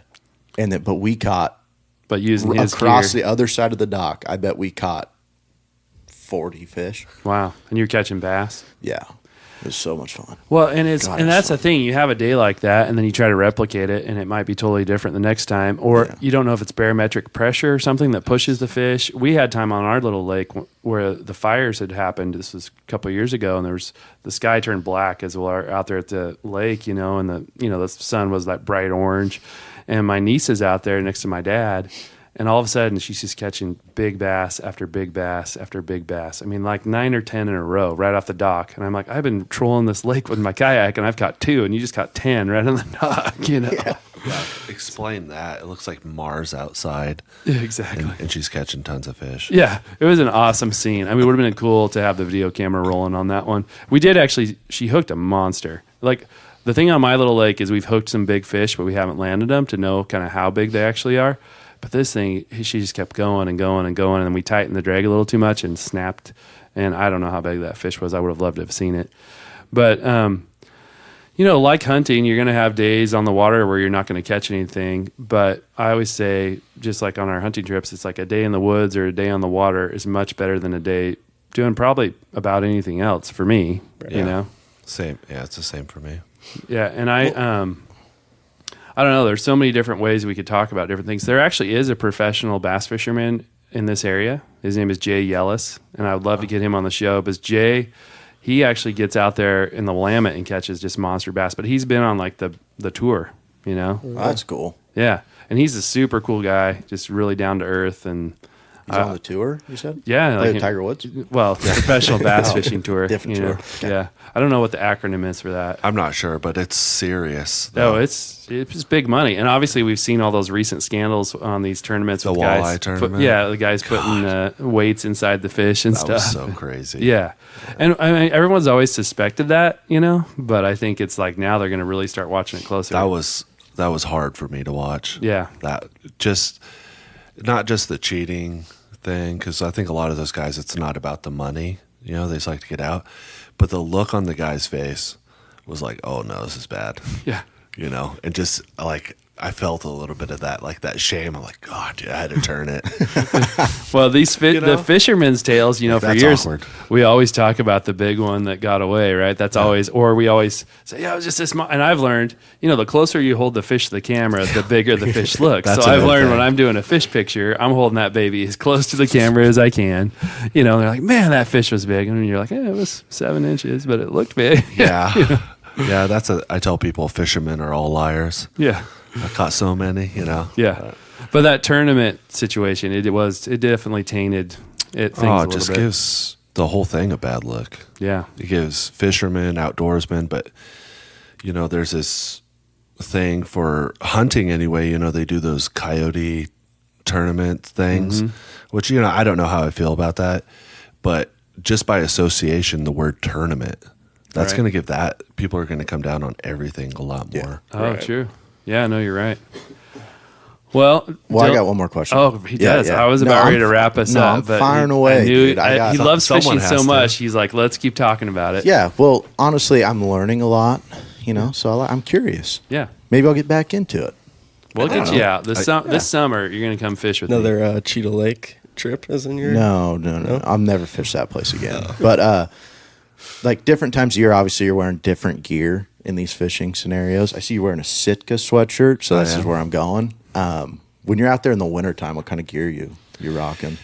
But we caught, but using his across gear. the other side of the dock, I bet we caught 40 fish. Wow. And you're catching bass? Yeah. It was so much fun. Well, and that's the thing. You have a day like that, and then you try to replicate it, and it might be totally different the next time. Or you don't know if it's barometric pressure or something that pushes the fish. We had time on our little lake where the fires had happened. This was a couple of years ago, and the sky turned black as well out there at the lake, and the sun was that bright orange. And my niece is out there next to my dad, and all of a sudden she's just catching big bass after big bass after big bass. Like 9 or 10 in a row right off the dock. And I'm like, I've been trolling this lake with my kayak, and I've caught 2, and you just caught 10 right on the dock, Yeah. Explain that. It looks like Mars outside, Yeah, exactly. and she's catching tons of fish. Yeah, it was an awesome scene. I mean, it would have been cool to have the video camera rolling on that one. We did actually, she hooked a monster. Like, the thing on my little lake is we've hooked some big fish, but we haven't landed them to know kind of how big they actually are. But this thing, she just kept going and going and going, and we tightened the drag a little too much and snapped. And I don't know how big that fish was. I would have loved to have seen it. But, you know, like hunting, you're going to have days on the water where you're not going to catch anything. But I always say, just like on our hunting trips, it's like a day in the woods or a day on the water is much better than a day doing probably about anything else for me, you know? Same. Yeah, it's the same for me. Yeah, and I don't know. There's so many different ways we could talk about different things. There actually is a professional bass fisherman in this area. His name is Jay Yellis, and I would love to get him on the show. But Jay, he actually gets out there in the Willamette and catches just monster bass. But he's been on like the tour, you know. That's cool. Yeah, and he's a super cool guy, just really down to earth. And He's on the tour, you said? yeah, Like like Tiger Woods? well, professional bass fishing tour. Different you know? tour. Okay. Yeah, I don't know what the acronym is for that. I'm not sure, but it's serious. No, it's big money, and obviously we've seen all those recent scandals on these tournaments. The with walleye guys tournament? yeah, the guys putting weights inside the fish and that stuff. was so crazy. Yeah, and I mean, everyone's always suspected that, you know, but I think it's like now they're going to really start watching it closer. That was hard for me to watch. Yeah. That just not just the cheating thing, because I think a lot of those guys, it's not about the money. You know, they just like to get out. But the look on the guy's face was like, oh no, this is bad. Yeah. You know, and just like I felt a little bit of that, like that shame. I'm like, God, dude, I had to turn it. Well, these You know? the fisherman's tales, you know, for That's years awkward. we always talk about the big one that got away, right? That's always, or we always say, yeah, it was just this small. And I've learned, you know, the closer you hold the fish to the camera, the bigger the fish looks. That's So a I've good learned thing. when I'm doing a fish picture, I'm holding that baby as close to the camera as I can. You know, they're like, man, that fish was big, and you're like, yeah, it was 7 inches, but it looked big. Yeah. Yeah, I tell people fishermen are all liars. Yeah. I caught so many, you know. Yeah. But that tournament situation, it definitely tainted it things a Oh, little it just bit. gives the whole thing a bad look. Yeah. It gives fishermen, outdoorsmen, but you know, there's this thing for hunting anyway. You know, they do those coyote tournament things, which, you know, I don't know how I feel about that, but just by association, the word tournament, that's Right. going to give that people are going to come down on everything a lot more. Oh, true. Yeah, no, you're right. Well, I got one more question. Oh, he does. I was No, about ready I'm- to wrap us no, up. I'm but firing I away, knew dude. I got he loves someone fishing has so to. much. He's like, let's keep talking about it. Yeah, well, honestly, I'm learning a lot, you know, so I'm curious. Yeah. Maybe I'll get back into it. We'll get don't you know. out. This summer, you're going to come fish with me. Another Cheetah Lake trip is in your... No. I'll never fish that place again. But like different times of year, obviously you're wearing different gear in these fishing scenarios. I see you wearing a Sitka sweatshirt, so this is where I'm going. When you're out there in the wintertime, what kind of gear you rocking?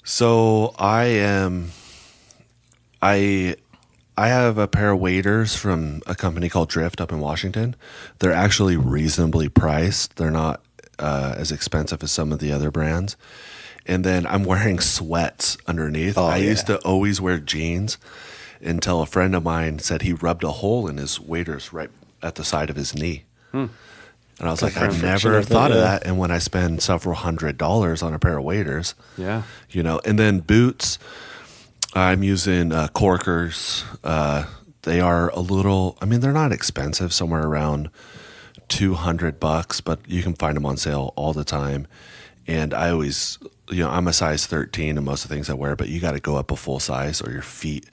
So I have a pair of waders from a company called Drift up in Washington. They're actually reasonably priced. They're not as expensive as some of the other brands. And then I'm wearing sweats underneath. I used to always wear jeans until a friend of mine said he rubbed a hole in his waders right at the side of his knee. And I was like, I've never thought of that. And when I spend several $100s on a pair of waders, Yeah. you know, and then boots, I'm using Corkers. They are a little, I mean, they're not expensive, somewhere around $200, but you can find them on sale all the time. And I always, you know, I'm a size 13 in most of the things I wear, but you got to go up a full size or your feet.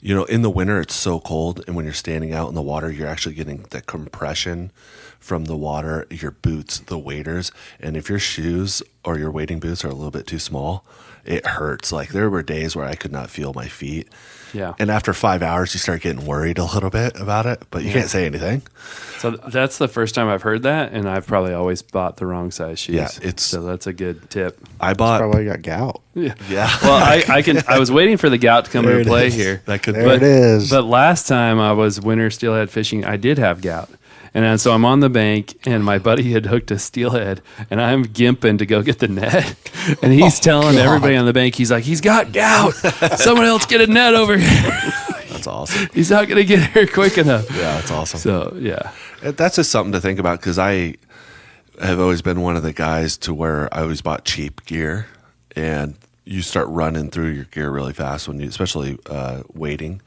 You know, in the winter, it's so cold. And when you're standing out in the water, you're actually getting the compression from the water, your boots, the waders. And if your shoes or your wading boots are a little bit too small, it hurts. Like there were days where I could not feel my feet. Yeah. And after 5 hours, you start getting worried a little bit about it, but you can't say anything. So that's the first time I've heard that, and I've probably always bought the wrong size shoes. Yeah, so that's a good tip. I bought, Probably got gout. Yeah. yeah. Well, I was waiting for the gout to come There into it play is. here. That could There it is. But last time I was winter steelhead fishing, I did have gout. And so I'm on the bank, and my buddy had hooked a steelhead, and I'm gimping to go get the net. And he's telling everybody on the bank, he's like, he's got gout. Someone else get a net over here. That's awesome. He's not going to get here quick enough. Yeah, that's awesome. So, yeah. That's just something to think about because I have always been one of the guys to where I always bought cheap gear, and you start running through your gear really fast when you, especially wading.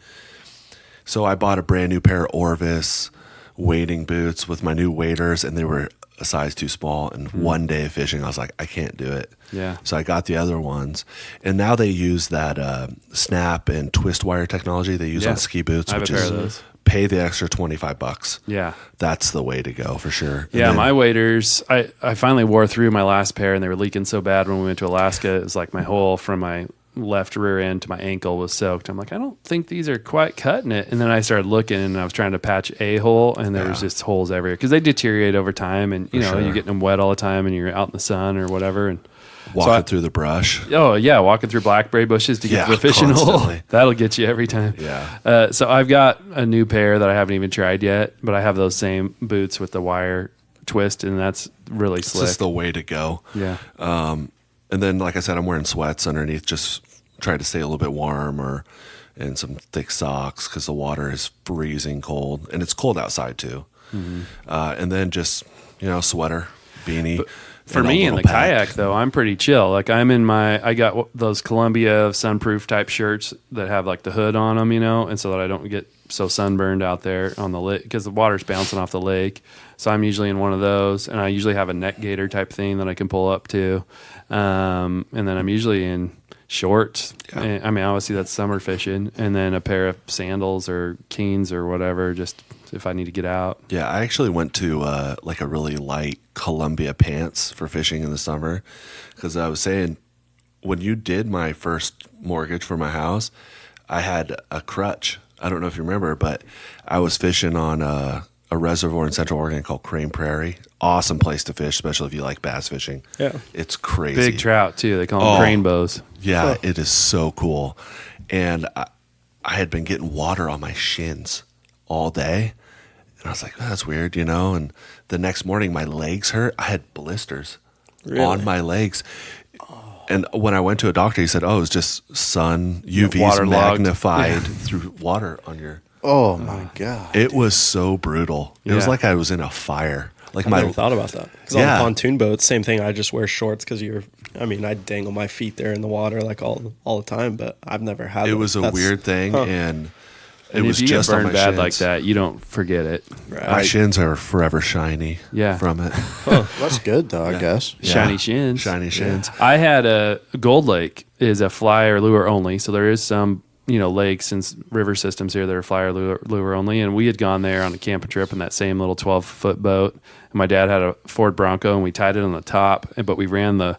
So I bought a brand new pair of Orvis wading boots with my new waders, and they were a size too small. And one day of fishing, I was like, I can't do it. Yeah. So I got the other ones, and now they use that snap and twist wire technology they use Yeah. on ski boots, I have which a pair is of those. pay the extra $25. Yeah. That's the way to go for sure. And Yeah, then- my waders, I finally wore through my last pair, and they were leaking so bad when we went to Alaska. It was like my whole from my left rear end to my ankle was soaked. I'm like, I don't think these are quite cutting it. And then I started looking, and I was trying to patch a hole, and there was just holes everywhere because they deteriorate over time, and you sure. you're getting them wet all the time, and you're out in the sun or whatever. And walking through the brush. oh yeah, walking through blackberry bushes to get to the fishing hole, constantly. that'll get you every time. Yeah. So I've got a new pair that I haven't even tried yet, but I have those same boots with the wire twist, and that's really It's slick. just the way to go. Yeah. And then, like I said, I'm wearing sweats underneath, just trying to stay a little bit warm, and some thick socks because the water is freezing cold, and it's cold outside too. Mm-hmm. And then just sweater, beanie. For and a me in little the pack. kayak though, I'm pretty chill. Like I got those Columbia sunproof type shirts that have like the hood on them, and so that I don't get so sunburned out there on the lake because the water's bouncing off the lake. So I'm usually in one of those, and I usually have a neck gaiter type thing that I can pull up to. And then I'm usually in shorts. Yeah. And, I mean, obviously that's summer fishing, and then a pair of sandals or Keens or whatever, just if I need to get out. Yeah, I actually went to like a really light Columbia pants for fishing in the summer because I was saying when you did my first mortgage for my house, I had a crutch. I don't know if you remember, but I was fishing on a reservoir in Central Oregon called Crane Prairie. Awesome place to fish, especially if you like bass fishing. Yeah. It's crazy. Big trout too. They call them rainbows. Yeah, it is so cool. And I had been getting water on my shins all day. And I was like, oh, that's weird, And the next morning, my legs hurt. I had blisters on my legs. And when I went to a doctor, he said, oh, it was just sun, UVs waterlogged. magnified through water on your... Oh my God. It was so brutal. It was Yeah. like I was in a fire. Like I never thought about that. Because on Yeah. the pontoon boats, same thing. I just wear shorts because I dangle my feet there in the water like all the time, but I've never had It them. was a That's- weird thing, huh. and it And was if you get just on burned my bad shins. like that, you don't forget it. My shins are forever shiny Yeah. from it. That's good though, I guess. Yeah. Shiny shins. Shiny shins. I had a Gold Lake is a fly or lure only, so there is some lakes and river systems here that are fly or lure only. And we had gone there on a camping trip in that same little 12-foot boat. And my dad had a Ford Bronco, and we tied it on the top, but we ran the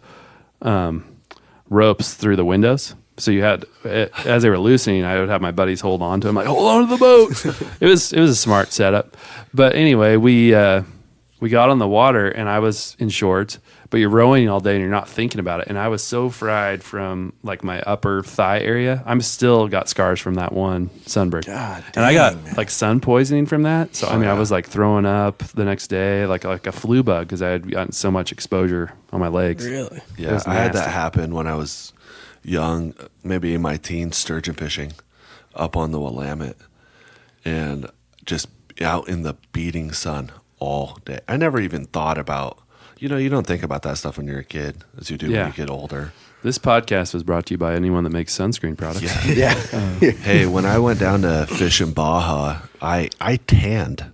ropes through the windows. So you had, as they were loosening, I would have my buddies hold on to them, like, hold on to the boat. It was a smart setup. But anyway, we got on the water, and I was in shorts, but you're rowing all day and you're not thinking about it. And I was so fried from like my upper thigh area. I'm still got scars from that one sunburn. God and I got dang. like sun poisoning from that. So I mean, I was like throwing up the next day, like a flu bug, because I had gotten so much exposure on my legs. Really? It Yeah, was I had that nasty. happen when I was young, maybe in my teens, sturgeon fishing up on the Willamette, and just out in the beating sun all day. I never even thought about, you don't think about that stuff when you're a kid as you do Yeah. when you get older. This podcast was brought to you by anyone that makes sunscreen products. Yeah. Yeah. Hey, when I went down to fish in Baja, I tanned.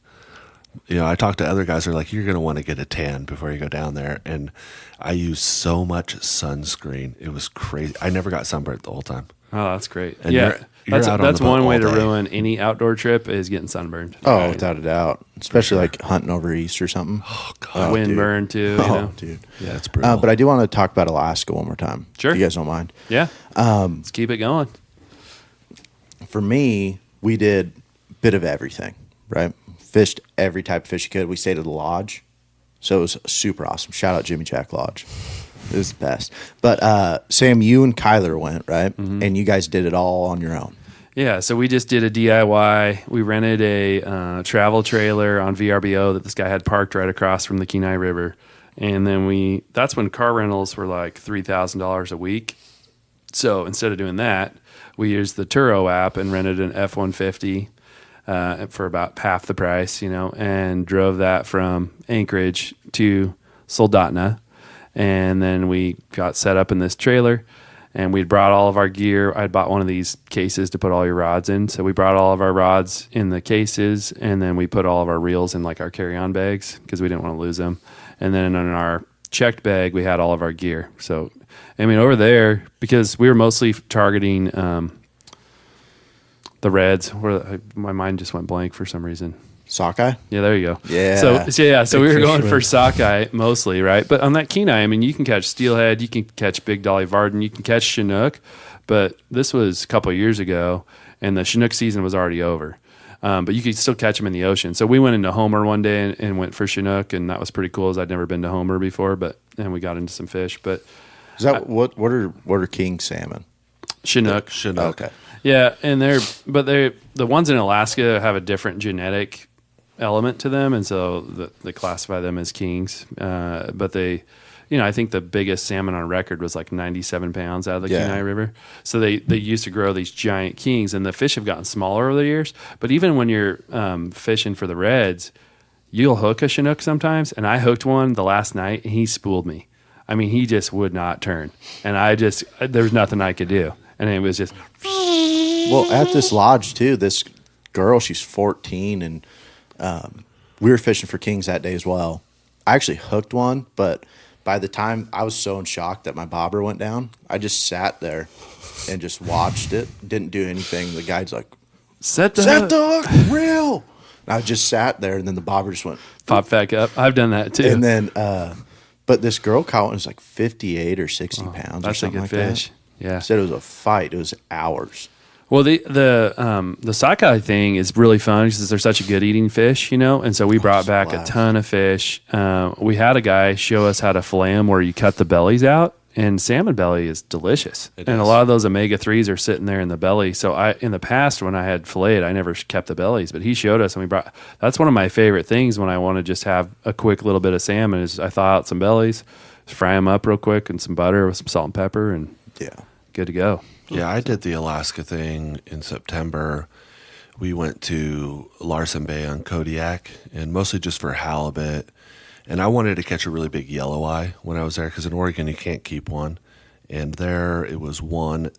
I talked to other guys who are like, you're going to want to get a tan before you go down there. And I used so much sunscreen. It was crazy. I never got sunburned the whole time. Oh, that's great. And yeah, you're out on that's the boat one way all to day. ruin any outdoor trip is getting sunburned. Oh, without a doubt. Especially like hunting over east or something. Oh, God. Wind dude. burn too. Oh, dude. Yeah, it's brutal. But I do want to talk about Alaska one more time. Sure. If you guys don't mind. Yeah. Let's keep it going. For me, we did a bit of everything, right? Fished every type of fish you could. We stayed at the lodge. So it was super awesome. Shout out Jimmy Jack Lodge. It was the best. But Sam, you and Kyler went, right? Mm-hmm. And you guys did it all on your own. Yeah, so we just did a DIY. We rented a travel trailer on VRBO that this guy had parked right across from the Kenai River. And then that's when car rentals were like $3,000 a week. So instead of doing that, we used the Turo app and rented an F-150 for about half the price, and drove that from Anchorage to Soldotna. And then we got set up in this trailer, and we'd brought all of our gear. I'd bought one of these cases to put all your rods in. So we brought all of our rods in the cases, and then we put all of our reels in like our carry-on bags because we didn't want to lose them. And then in our checked bag, we had all of our gear. So, I mean, over there, because we were mostly targeting the reds, where my mind just went blank for some reason. Sockeye? Yeah, there you go. Yeah. So we were going fisherman. for sockeye mostly, right? But on that Kenai, I mean, you can catch steelhead, you can catch big dolly varden, you can catch Chinook. But this was a couple of years ago, and the Chinook season was already over. But you could still catch them in the ocean. So we went into Homer one day and went for Chinook, and that was pretty cool, as I'd never been to Homer before. And we got into some fish. But Is that what are king salmon? Chinook. Okay. Yeah, and the ones in Alaska have a different genetic element to them, and so they classify them as kings. But they, I think the biggest salmon on record was like 97 pounds out of the Kenai River. So they used to grow these giant kings, and the fish have gotten smaller over the years. But even when you're fishing for the reds, you'll hook a Chinook sometimes, and I hooked one the last night, and he spooled me. I mean, he just would not turn, and there's nothing I could do, and it was just. Well, at this lodge too, this girl, she's 14, and we were fishing for kings that day as well. I actually hooked one, but by the time I was so in shock that my bobber went down, I just sat there and just watched it. Didn't do anything. The guy's like, Set the hook, reel. And I just sat there, and then the bobber just went. Pop back up. I've done that too. And then, but this girl caught one was like 58 or 60 pounds or That's a something good like fish. that. Yeah. Said it was a fight. It was hours. Well, the sockeye thing is really fun because they're such a good eating fish, and so we brought back a ton of fish. We had a guy show us how to fillet them, where you cut the bellies out, and salmon belly is delicious. A lot of those omega-3s are sitting there in the belly. So in the past, when I had filleted, I never kept the bellies, but he showed us, and that's one of my favorite things when I want to just have a quick little bit of salmon is I thaw out some bellies, fry them up real quick in some butter with some salt and pepper, and good to go. Yeah, I did the Alaska thing in September. We went to Larson Bay on Kodiak, and mostly just for halibut. And I wanted to catch a really big yellow eye when I was there, because in Oregon you can't keep one. And there it was one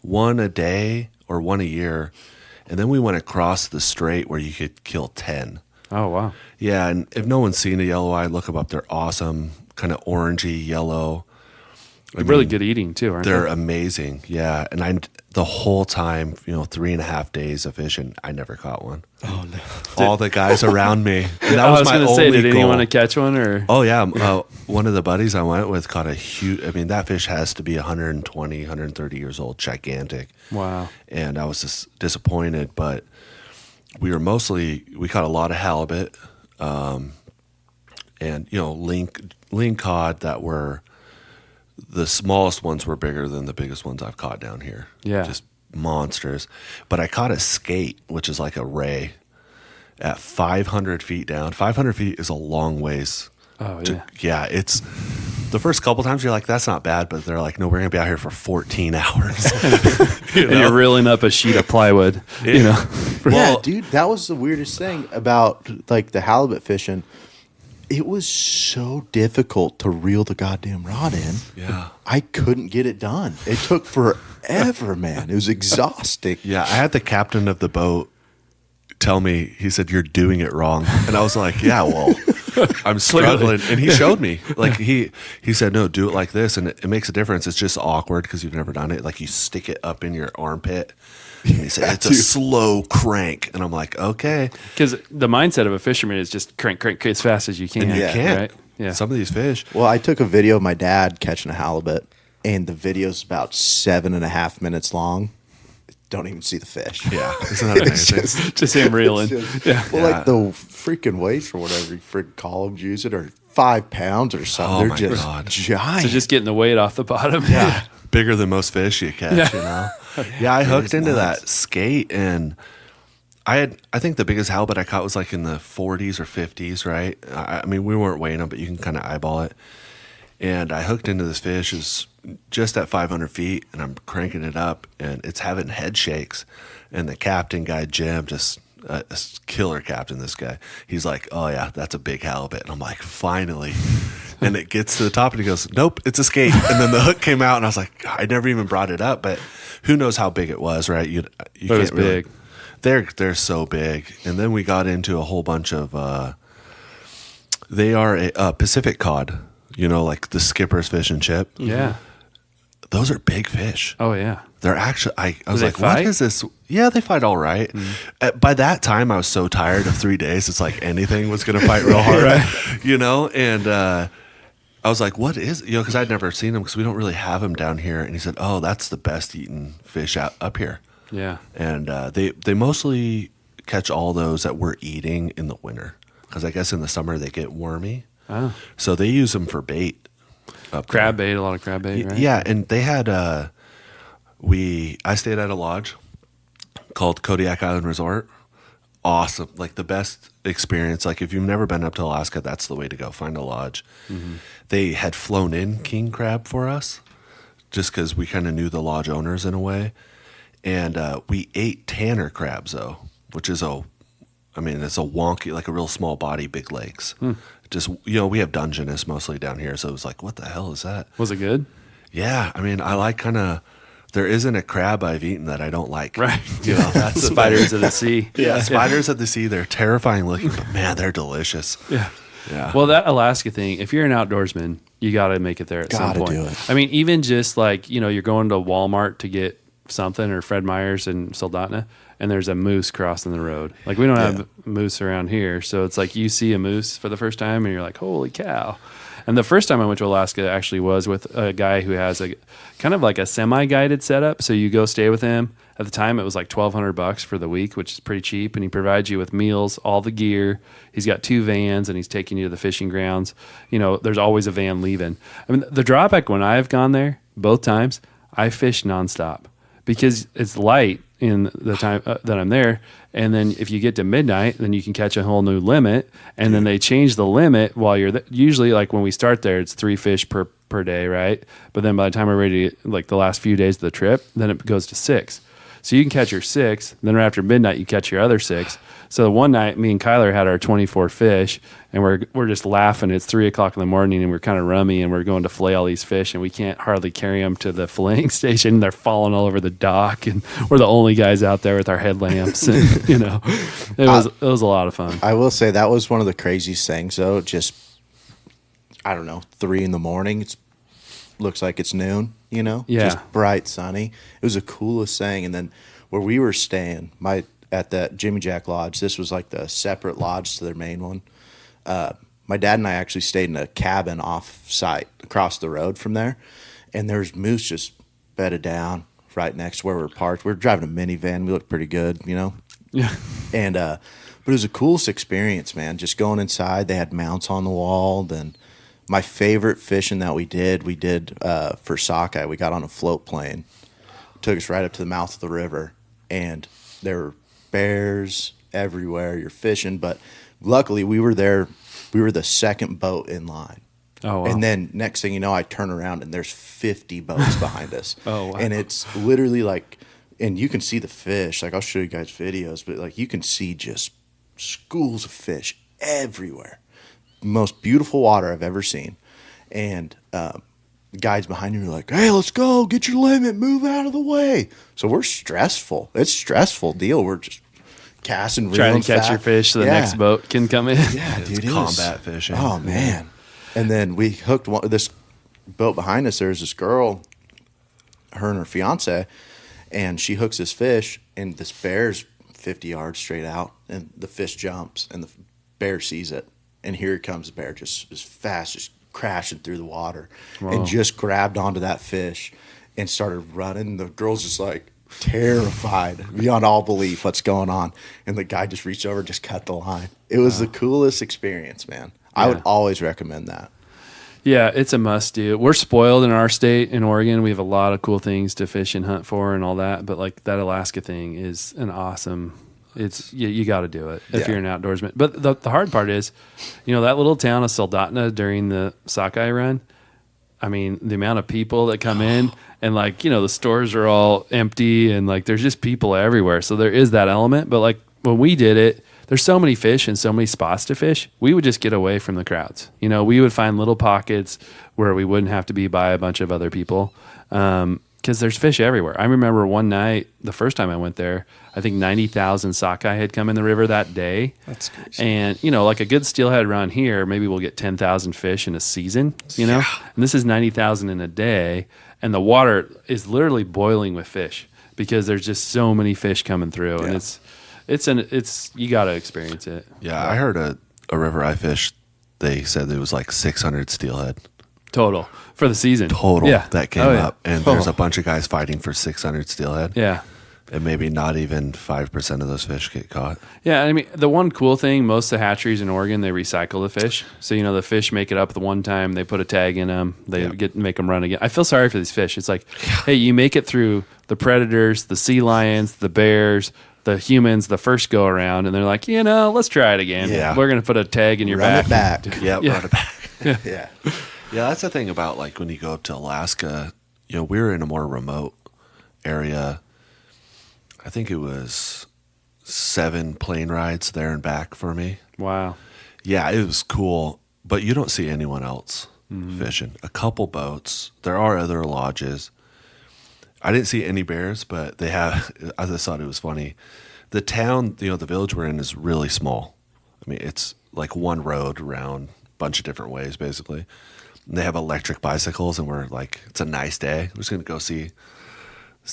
a day or one a year. And then we went across the strait where you could kill 10. Oh, wow. Yeah, and if no one's seen a yellow eye, look them up. They're awesome, kind of orangey yellow. Really good eating too, aren't they? They're amazing, yeah. And the whole time, 3.5 days of fishing, I never caught one. Oh no! All the guys around me. And that I was my going to only say, did goal. anyone catch one or? Oh yeah, one of the buddies I went with caught a huge. I mean, that fish has to be 120, 130 years old, gigantic. Wow! And I was just disappointed, but we caught a lot of halibut, and lean cod that were. The smallest ones were bigger than the biggest ones I've caught down here. Yeah. Just monsters. But I caught a skate, which is like a ray, at 500 feet down. 500 feet is a long ways. Oh, yeah. Yeah, it's the first couple times you're like, that's not bad. But they're like, no, we're going to be out here for 14 hours. And you're reeling up a sheet of plywood, Yeah, dude, that was the weirdest thing about like the halibut fishing. It was so difficult to reel the goddamn rod in. Yeah. I couldn't get it done. It took forever, man. It was exhausting. Yeah, I had the captain of the boat tell me, he said, you're doing it wrong. And I was like, yeah, well, I'm struggling. And he showed me. Like, he said, no, do it like this. And it makes a difference. It's just awkward because you've never done it. Like, you stick it up in your armpit. And he said, it's a slow crank. And I'm like, okay. Because the mindset of a fisherman is just crank as fast as you can. And you can't. Right? Yeah. Some of these fish. Well, I took a video of my dad catching a halibut, and the video's about 7.5 minutes long. Don't even see the fish. Yeah. Isn't that amazing? Just him reeling. Like the freaking weights or whatever you freaking call them, use it, are 5 pounds or something. Oh, They're my just God. giant. So just getting the weight off the bottom. Yeah. Bigger than most fish you catch, Yeah, I hooked into that skate, and I think the biggest halibut I caught was like in the 40s or 50s, right? I mean, we weren't weighing them, but you can kind of eyeball it. And I hooked into this fish. It was just at 500 feet, and I'm cranking it up, and it's having head shakes. And the captain guy, Jim, just a killer captain, this guy. He's like, oh, yeah, that's a big halibut. And I'm like, finally. And it gets to the top and he goes, nope, it's a skate. And then the hook came out and I was like, I never even brought it up, but who knows how big it was, right? You It was can't really, big. they're so big. And then we got into a whole bunch of, they are a Pacific cod, like the skipper's fish and chip. Yeah. Those are big fish. Oh yeah. They're actually, I was they like, what fight? is this? Yeah, they fight all right. By that time, I was so tired of 3 days. It's like anything was going to fight real hard, And I was like, what is, because I'd never seen them because we don't really have them down here. And he said, oh, that's the best eaten fish up here. Yeah. And they mostly catch all those that we're eating in the winter because I guess in the summer they get wormy. Oh. So they use them for bait. Up Crab there. bait, a lot of crab bait, right? Yeah, and they had I stayed at a lodge called Kodiak Island Resort. Awesome, like the best experience. Like if you've never been up to Alaska, that's the way to go. Find a lodge. Mm-hmm. They had flown in king crab for us, just because we kind of knew the lodge owners in a way, and we ate tanner crabs though, which is it's a wonky, like a real small body, big legs. Just we have Dungeness mostly down here, so it was like, what the hell is that? Was it good? Yeah, I mean, I like there isn't a crab I've eaten that I don't like. Right. That's Spiders of the sea. Yeah, spiders at the sea, they're terrifying looking, but man, they're delicious. Yeah. Yeah. Well, that Alaska thing, if you're an outdoorsman, you got to make it there at some Gotta point. do it. I mean, even just like, you're going to Walmart to get something or Fred Meyer's in Soldotna, and there's a moose crossing the road. Like, we don't have moose around here. So it's like you see a moose for the first time and you're like, holy cow. And the first time I went to Alaska actually was with a guy who has a kind of like a semi-guided setup. So you go stay with him. At the time, it was like $1,200 for the week, which is pretty cheap. And he provides you with meals, all the gear. He's got 2 vans, and he's taking you to the fishing grounds. There's always a van leaving. I mean, the drawback when I've gone there, both times, I fish nonstop because it's light in the time that I'm there. And then if you get to midnight, then you can catch a whole new limit. And then they change the limit while you're there. Usually, like when we start there, it's 3 fish per day, right? But then by the time we're ready, like the last few days of the trip, then it goes to 6. So you can catch your 6. Then right after midnight, you catch your other 6. So one night, me and Kyler had our 24 fish, and we're just laughing. It's 3 o'clock in the morning, and we're kind of rummy, and we're going to fillet all these fish, and we can't hardly carry them to the filleting station. They're falling all over the dock, and we're the only guys out there with our headlamps. And it was a lot of fun. I will say that was one of the craziest things, though. Just, I don't know, 3 in the morning. It looks like it's noon, Yeah. Just bright, sunny. It was the coolest thing. And then where we were staying, at that Jimmy Jack Lodge, this was like the separate lodge to their main one. My dad and I actually stayed in a cabin off-site across the road from there. And there's moose just bedded down right next to where we're parked. We were driving a minivan. We looked pretty good, Yeah. And but it was the coolest experience, man. Just going inside, they had mounts on the wall. Then my favorite fishing that we did for sockeye. We got on a float plane, took us right up to the mouth of the river, and there were bears everywhere. You're fishing, but luckily we were there. We were the second boat in line. Oh, wow. And then next thing you know, I turn around and there's 50 boats behind us. Oh, wow. And it's literally like, and you can see the fish. Like, I'll show you guys videos, but like you can see just schools of fish everywhere. Most beautiful water I've ever seen. And the guys behind you are like, hey, let's go, get your limit, move out of the way. So we're stressful. It's a stressful deal. We're just casting, Trying to catch your fish so the next boat can come in. Yeah, It's dude. combat fishing. Oh, man. And then we hooked this boat behind us. There's this girl, her and her fiance, and she hooks this fish, and this bear's 50 yards straight out, and the fish jumps, and the bear sees it. And here comes the bear just as fast, just crashing through the water, and just grabbed onto that fish and started running. The girl's just like terrified beyond all belief what's going on. And the guy just reached over, just cut the line. It was the coolest experience, man. I would always recommend that. Yeah, it's a must do. We're spoiled in our state in Oregon. We have a lot of cool things to fish and hunt for and all that. But like that Alaska thing is an awesome. It's you got to do it if you're an outdoorsman. But the hard part is, that little town of Soldotna during the sockeye run. I mean, the amount of people that come in and the stores are all empty and there's just people everywhere. So there is that element. But when we did it, there's so many fish and so many spots to fish. We would just get away from the crowds. You know, we would find little pockets where we wouldn't have to be by a bunch of other people. Because there's fish everywhere. I remember one night, the first time I went there, I think 90,000 sockeye had come in the river that day. That's crazy. And, you know, like a good steelhead around here, maybe we'll get 10,000 fish in a season, you know? And this is 90,000 in a day. And the water is literally boiling with fish because there's just so many fish coming through. And it's you got to experience it. Yeah, I heard a river I fished, they said it was like 600 steelhead. Total for the season. Total that came up. And Total. there's a bunch of guys fighting for 600 steelhead. Yeah. And maybe not even 5% of those fish get caught. Yeah, I mean, the one cool thing, most of the hatcheries in Oregon, they recycle the fish. So, you know, the fish make it up the one time, they put a tag in them, they make them run again. I feel sorry for these fish. It's like, hey, you make it through the predators, the sea lions, the bears, the humans, the first go around, and they're like, you know, let's try it again. Yeah. We're going to put a tag in your Run back. it back. Yeah, Yeah. brought it back. Yeah. Yeah, that's the thing about like when you go up to Alaska, you know, we were in a more remote area. I think it was 7 plane rides there and back for me. Wow. Yeah, it was cool, but you don't see anyone else fishing. A couple boats. There are other lodges. I didn't see any bears, but they have. I just thought it was funny. The town, you know, the village we're in is really small. I mean, it's like one road around a bunch of different ways, basically. And they have electric bicycles, and we're like, it's a nice day. We're just gonna go see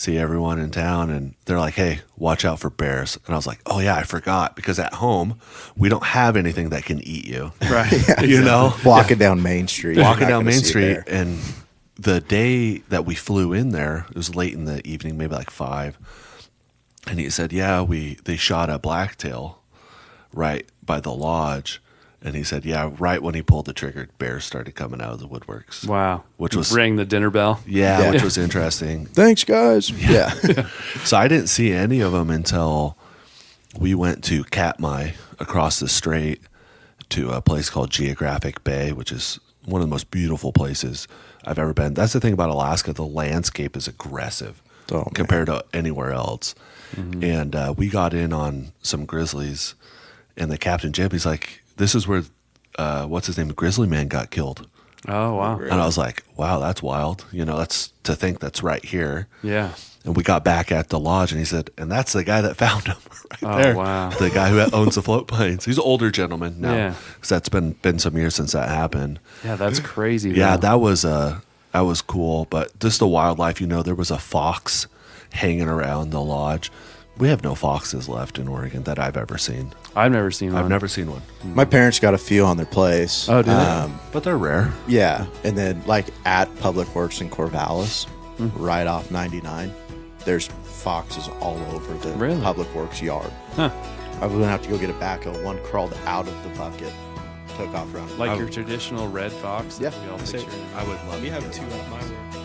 everyone in town, and they're like, hey, watch out for bears. And I was like, oh yeah, I forgot, because at home we don't have anything that can eat you. Right. You know, Walking down Main Street. walking you're not down gonna Main see a Street, bear. and the day that we flew in there, it was late in the evening, maybe like 5, and he said, yeah, they shot a blacktail right by the lodge. And he said, yeah, right when he pulled the trigger, bears started coming out of the woodworks. Wow. Which was- Rang the dinner bell. Yeah, which was interesting. Thanks, guys. Yeah. So I didn't see any of them until we went to Katmai across the strait to a place called Geographic Bay, which is one of the most beautiful places I've ever been. That's the thing about Alaska. The landscape is aggressive Oh, man. compared to anywhere else. And we got in on some grizzlies, and the captain, Jim, he's like, this is where, what's his name, Grizzly Man got killed. Oh, wow. And I was like, wow, that's wild. You know, that's to think that's right here. Yeah. And we got back at the lodge, and he said, and that's the guy that found him right Oh, there. wow. The guy who owns the float planes. He's an older gentleman now. Yeah. Because that's been some years since that happened. Yeah, that's crazy. Yeah, though. that was cool. But just the wildlife, you know, there was a fox hanging around the lodge. We have no foxes left in Oregon that I've ever seen. I've never seen one. I've never seen one. My parents got a few on their place. Oh, do they? But they're rare. Yeah. And then, like, at Public Works in Corvallis, right off 99, there's foxes all over the Really? Public Works yard. Huh. I was going to have to go get a backhoe. One crawled out of the bucket, took off running. Like your traditional red fox? Yeah. That we all So- picture. I would love We to have get 2 one. at my work.